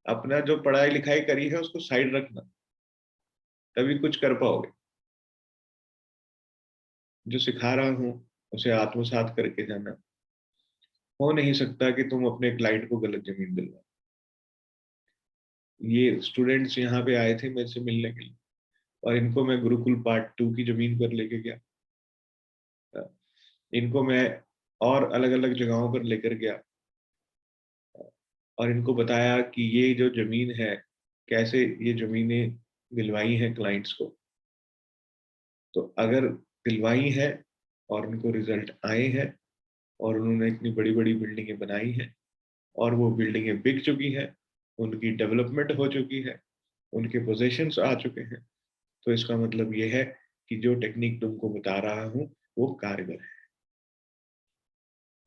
A: अपना जो पढ़ाई लिखाई करी है उसको साइड रखना, तभी कुछ कर पाओगे। जो सिखा रहा हूं उसे आत्मसात करके जाना। हो नहीं सकता कि तुम अपने क्लाइंट को गलत जमीन दिलवाओ। ये स्टूडेंट्स यहाँ पे आए थे मेरे से मिलने के लिए, और इनको मैं गुरुकुल पार्ट 2 की जमीन पर लेके गया, इनको मैं और अलग अलग जगहों पर लेकर गया, और इनको बताया कि ये जो जमीन है, कैसे ये जमीनें दिलवाई हैं क्लाइंट्स को। तो अगर दिलवाई है और उनको रिजल्ट आए हैं और उन्होंने इतनी बड़ी बड़ी बिल्डिंगें बनाई हैं और वो बिल्डिंगें बिक चुकी हैं, उनकी डेवलपमेंट हो चुकी है, उनके पोजीशंस आ चुके हैं, तो इसका मतलब ये है कि जो टेक्निक तुमको बता रहा हूं वो कारगर है,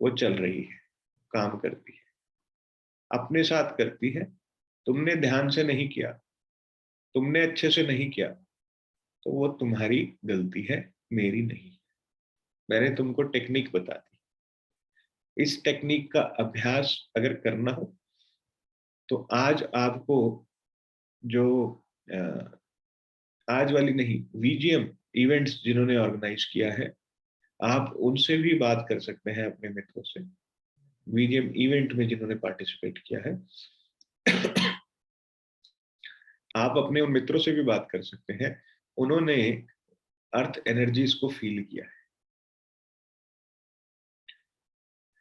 A: वो चल रही है, काम करती है, अपने साथ करती है। तुमने ध्यान से नहीं किया, तुमने अच्छे से नहीं किया, तो वो तुम्हारी गलती है, मेरी नहीं। मैंने तुमको टेक्निक बता दी। इस टेक्निक का अभ्यास अगर करना हो तो आज आपको जो आज वाली नहीं, वीजीएम इवेंट्स जिन्होंने ऑर्गेनाइज किया है, आप उनसे भी बात कर सकते हैं, अपने मित्रों से। वीजीएम इवेंट में जिन्होंने पार्टिसिपेट किया है, आप अपने उन मित्रों से भी बात कर सकते हैं। उन्होंने अर्थ एनर्जीज को फील किया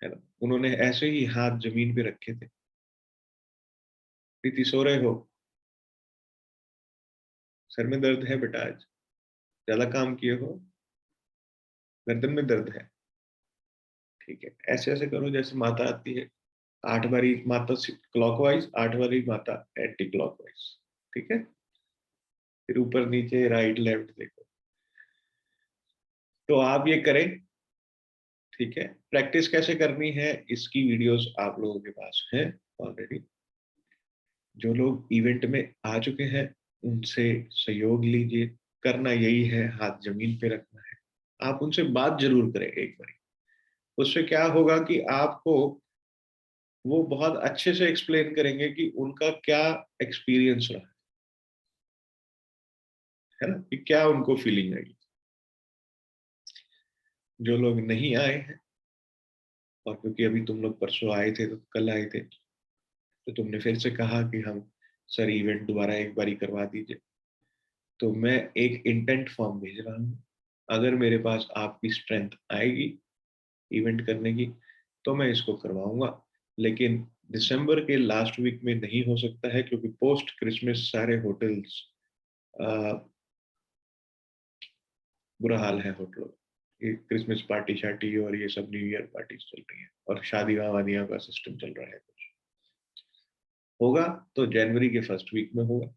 A: है ना? उन्होंने ऐसे ही हाथ जमीन पे रखे थे। प्रीति, सो रहे हो? सर में दर्द है बेटा? आज ज्यादा काम किए हो? गर्दन में दर्द है? ठीक है, ऐसे ऐसे करो जैसे माता आती है, 8 बारी माता क्लॉकवाइज, 8 बारी माता एंटी क्लॉकवाइज। ठीक है, फिर ऊपर नीचे राइट लेफ्ट देखो। तो आप ये करें, ठीक है। प्रैक्टिस कैसे करनी है इसकी वीडियोस आप लोगों के पास है ऑलरेडी। जो लोग इवेंट में आ चुके हैं उनसे सहयोग लीजिए। करना यही है, हाथ जमीन पे रखना है। आप उनसे बात जरूर करें एक बार। उससे क्या होगा कि आपको वो बहुत अच्छे से एक्सप्लेन करेंगे कि उनका क्या एक्सपीरियंस रहा है ना, कि क्या उनको फीलिंग आई। जो लोग नहीं आए हैं, और क्योंकि अभी तुम लोग परसों आए थे तो कल आए थे, तो तुमने फिर से कहा कि हम सर इवेंट दोबारा एक बारी करवा दीजिए, तो मैं एक इंटेंट फॉर्म भेज रहा हूँ। अगर मेरे पास आपकी स्ट्रेंथ आएगी इवेंट करने की तो मैं इसको करवाऊंगा, लेकिन दिसंबर के लास्ट वीक में नहीं हो सकता है, क्योंकि पोस्ट क्रिसमस सारे होटल्स बुरा हाल है होटलों। ये क्रिसमस पार्टी शार्टी और ये सब न्यू ईयर पार्टीज चल रही है, और शादी वादियों का सिस्टम चल रहा है। कुछ होगा तो जनवरी के फर्स्ट वीक में होगा,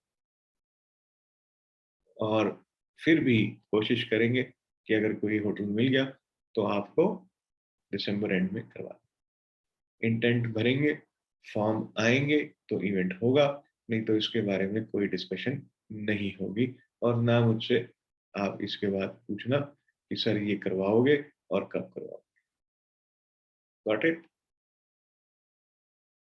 A: और फिर भी कोशिश करेंगे कि अगर कोई होटल मिल गया तो आपको दिसंबर एंड में करवा। इंटेंट भरेंगे, फॉर्म आएंगे तो इवेंट होगा, नहीं तो इसके बारे में कोई डिस्कशन नहीं होगी। और ना मुझसे आप इसके बाद पूछना कि सर ये करवाओगे और कब करवाओगे। Got it?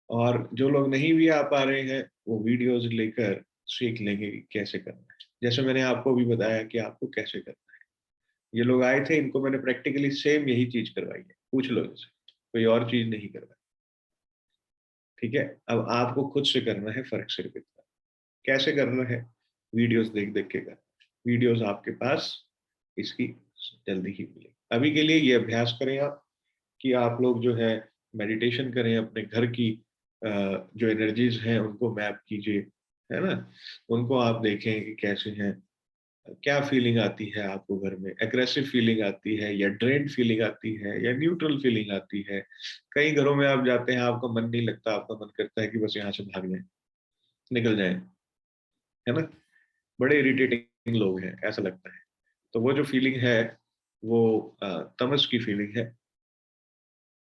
A: और जो लोग नहीं भी आ पा रहे हैं वो वीडियोस लेकर सीख लेंगे कि कैसे करना है। जैसे मैंने आपको भी बताया कि आपको कैसे करना है। ये लोग आए थे, इनको मैंने प्रैक्टिकली सेम यही चीज करवाई है। पूछ लो इनसे, कोई और चीज नहीं करवाई। ठीक है, अब आपको खुद से करना है। फर्क सिर्फ इतना, कैसे करना है, वीडियोस देख देख के करना। वीडियोस आपके पास इसकी जल्दी ही मिलेगी। अभी के लिए ये अभ्यास करें आप कि आप लोग जो है मेडिटेशन करें, अपने घर की जो एनर्जीज हैं उनको मैप कीजिए, है ना। उनको आप देखें कि कैसे हैं, क्या फीलिंग आती है आपको घर में। एग्रेसिव फीलिंग आती है या ड्रेन्ड फीलिंग आती है या न्यूट्रल फीलिंग आती है। कई घरों में आप जाते हैं, आपका मन नहीं लगता, आपका मन करता है कि बस यहाँ से भाग जाए, निकल जाए, है ना। बड़े इरिटेटिंग लोग हैं, ऐसा लगता है। तो वो जो फीलिंग है वो तमस की फीलिंग है।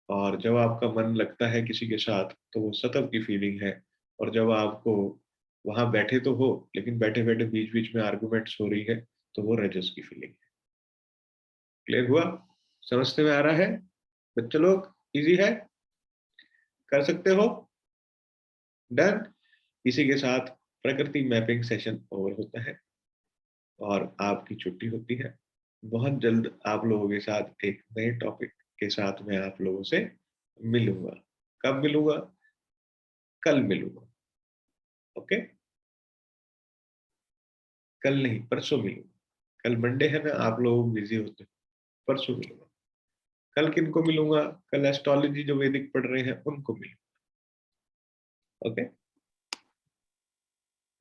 A: और जब आपका मन लगता है किसी के साथ तो वो सतव की फीलिंग है। और जब आपको वहां बैठे तो हो लेकिन बैठे बैठे बीच बीच में आर्गुमेंट्स हो रही है तो वो रजस की फीलिंग है। क्लियर हुआ? समझते में आ रहा है बच्चे लोग? इजी है, कर सकते हो? डन। इसी के साथ प्रकृति मैपिंग सेशन ओवर होता है और आपकी छुट्टी होती है। बहुत जल्द आप लोगों के साथ एक नए टॉपिक के साथ मैं आप लोगों से मिलूंगा। कब मिलूंगा? कल मिलूंगा। ओके, कल नहीं परसों मिलूंगा। कल मंडे है ना, आप लोग बिजी होते हैं। परसों मिलूंगा। कल किनको मिलूंगा? कल एस्ट्रोलॉजी जो वैदिक पढ़ रहे हैं उनको मिलूंगा। ओके,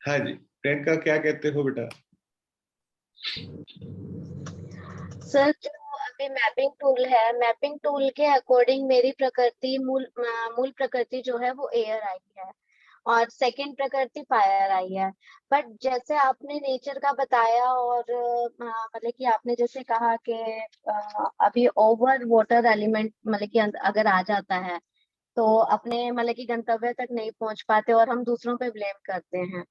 A: हाँ जी प्रियंका क्या कहते हो बेटा?
K: सर जो अभी मैपिंग टूल है, मैपिंग टूल के अकॉर्डिंग मेरी प्रकृति मूल प्रकृति जो है वो एयर आई है और सेकंड प्रकृति फायर आई है। बट जैसे आपने नेचर का बताया और मतलब कि आपने जैसे कहा कि अभी ओवर वाटर एलिमेंट मतलब कि अगर आ जाता है तो अपने मतलब कि गंतव्य तक नहीं पहुंच पाते और हम दूसरों पे ब्लेम करते हैं।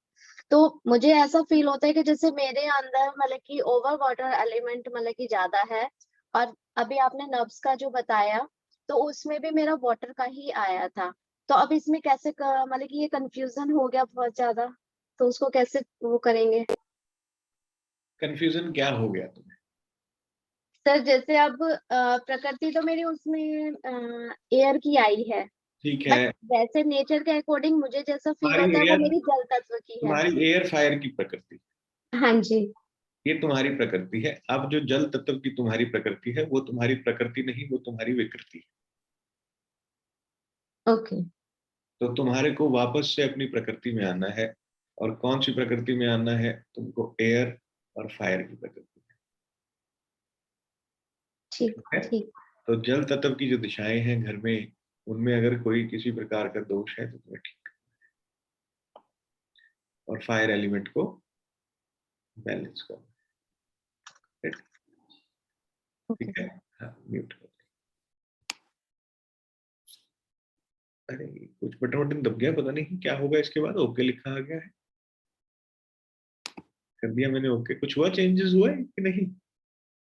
K: तो मुझे ऐसा फील होता है कि जैसे मेरे अंदर मतलब कि ओवर वाटर एलिमेंट मतलब कि ज्यादा है। और अभी आपने नर्व्स का जो बताया तो उसमें भी मेरा वाटर का ही आया था। तो अब इसमें कैसे मतलब कि ये कंफ्यूजन हो गया बहुत ज्यादा, तो उसको कैसे वो करेंगे?
A: कंफ्यूजन क्या हो गया तुम्हें?
K: सर जैसे अब प्रकृति तो मेरी उसमें एयर की आई है,
A: ठीक
K: बट
A: है,
K: वैसे नेचर के अकॉर्डिंग मुझे जैसा फील होता है
A: तुम्हारी
K: वो
A: एयर
K: मेरी जल तत्व की है।
A: तुम्हारी एयर फायर की प्रकृति,
K: हाँ जी।
A: ये तुम्हारी प्रकृति है। अब जो जल तत्व की तुम्हारी प्रकृति है वो तुम्हारी प्रकृति नहीं, वो तुम्हारी विकृति है।
K: ओके।
A: तो तुम्हारे को वापस से अपनी प्रकृति में आना है। और कौन सी प्रकृति में आना है? तुमको एयर और फायर की प्रकृति
K: ठीक
A: है।
K: ठीक।
A: तो जल तत्व की जो दिशाएं हैं घर में, उनमें अगर कोई किसी प्रकार का दोष है तो तुम्हें ठीक करना है। और फायर एलिमेंट को बैलेंस करना है।
K: ओके।
A: ठीक है, हाँ म्यूट कर। अरे कुछ बटन बटन दब गया, पता नहीं क्या होगा इसके बाद। ओके लिखा आ गया है, कर दिया मैंने ओके। कुछ हुआ, चेंजेस हुआ है कि नहीं?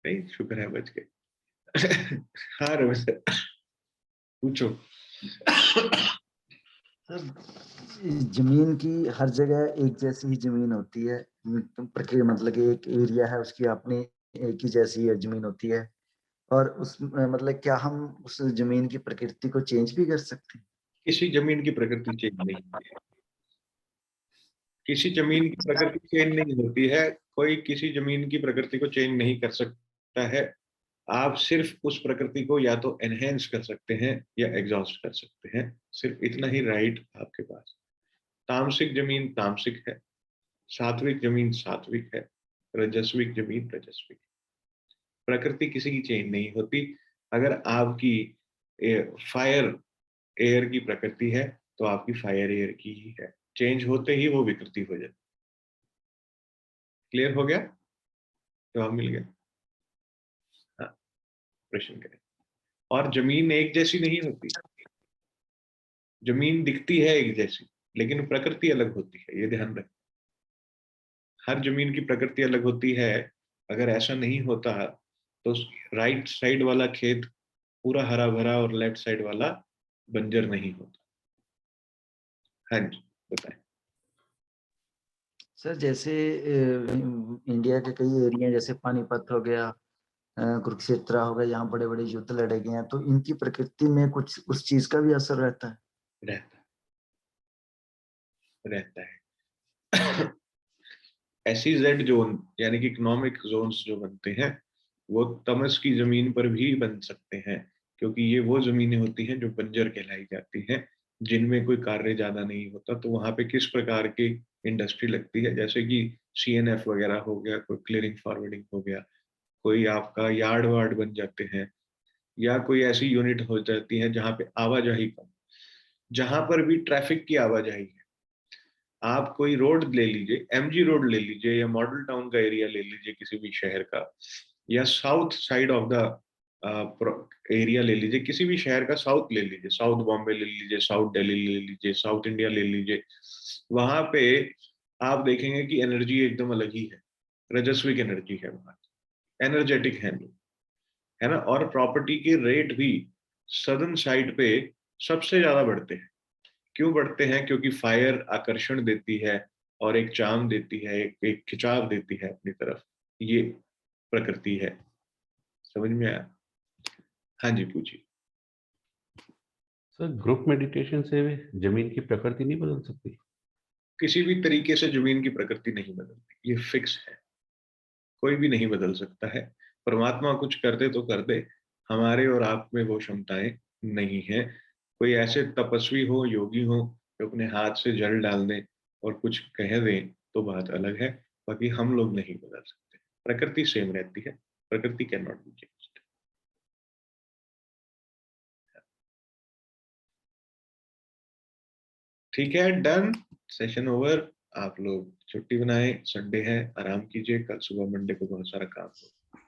A: नहीं, शुक्र है बच गए। हाँ रमेश सर पूछो।
C: सर जमीन की हर जगह एक जैसी ही जमीन होती है, मतलब कि एक एरिया है उसकी अपनी एक ही जैसी जमीन होती है, और उस मतलब क्या हम उस जमीन की प्रकृति को चेंज भी कर सकते हैं?
A: किसी जमीन की प्रकृति चेंज नहीं होती है। किसी जमीन की प्रकृति चेंज नहीं होती है। कोई किसी जमीन की प्रकृति को चेंज नहीं कर सकता है। आप सिर्फ उस प्रकृति को या तो एनहेंस कर सकते हैं या एग्जॉस्ट कर सकते हैं। सिर्फ इतना ही राइट आपके पास। तामसिक जमीन तामसिक है, सात्विक जमीन सात्विक है, रजस्विक जमीन रजस्विक। प्रकृति किसी की चेंज नहीं होती। अगर आपकी फायर एयर की प्रकृति है तो आपकी फायर एयर की ही है। चेंज होते ही वो विकृति हो जाती। क्लियर हो गया? जवाब मिल गया? हाँ, प्रश्न करें। और जमीन एक जैसी नहीं होती। जमीन दिखती है एक जैसी लेकिन प्रकृति अलग होती है, ये ध्यान रखें। हर जमीन की प्रकृति अलग होती है। अगर ऐसा नहीं होता तो राइट साइड वाला खेत पूरा हरा भरा और लेफ्ट साइड वाला बंजर नहीं होता। हाँ जी बताएं।
C: सर जैसे इंडिया के कई एरिया जैसे पानीपत हो गया, कुरुक्षेत्र हो गया, यहाँ बड़े बड़े युद्ध लड़े गए हैं, तो इनकी प्रकृति में कुछ उस चीज का भी असर रहता है?
A: रहता है। SEZ जोन यानी कि इकोनॉमिक जोन्स जो बनते हैं वो तमस की जमीन पर भी बन सकते हैं, क्योंकि ये वो जमीनें होती हैं जो बंजर कहलाई जाती हैं, जिनमें कोई कार्य ज्यादा नहीं होता। तो वहां पे किस प्रकार की इंडस्ट्री लगती है, जैसे कि CNF वगैरह हो गया, कोई क्लियरिंग फॉरवर्डिंग हो गया, कोई आपका यार्ड वार्ड बन जाते हैं, या कोई ऐसी यूनिट हो जाती है जहाँ पे आवाजाही कम, जहां पर भी ट्रैफिक की आवाजाही है आप कोई रोड ले लीजिए, एमजी रोड ले लीजिए, या मॉडल टाउन का एरिया ले लीजिए किसी भी शहर का, या south side of the area ले लीजिए, किसी भी शहर का साउथ ले लीजिए, साउथ बॉम्बे ले लीजिए, साउथ दिल्ली ले लीजिए, साउथ इंडिया ले लीजिए, वहां पे आप देखेंगे कि एनर्जी एकदम अलग ही है, रजस्विक एनर्जी है वहां, एनर्जेटिक है लोग, है ना। और प्रॉपर्टी के रेट भी सदर्न साइड पे सबसे ज्यादा बढ़ते हैं। क्यों बढ़ते हैं? क्योंकि फायर आकर्षण देती है और एक चार्म देती है, एक खिंचाव देती है अपनी तरफ, ये प्रकृति है। समझ में आया? हाँ जी, पूछिए।
H: सर ग्रुप मेडिटेशन से जमीन की प्रकृति नहीं बदल सकती?
A: किसी भी तरीके से जमीन की प्रकृति नहीं बदलती, ये फिक्स है, कोई भी नहीं बदल सकता है। परमात्मा कुछ कर दे तो कर दे, हमारे और आप में वो क्षमताएं नहीं है। कोई ऐसे तपस्वी हो, योगी हो, जो अपने हाथ से जल डाल दें और कुछ कह दें तो बात अलग है, बाकी हम लोग नहीं बदल सकते। प्रकृति सेम रहती है, प्रकृति कैन नॉट बी चेंज्ड। ठीक है, डन, सेशन ओवर। आप लोग छुट्टी बनाएं, संडे है, आराम कीजिए, कल सुबह मंडे को बहुत सारा काम हो।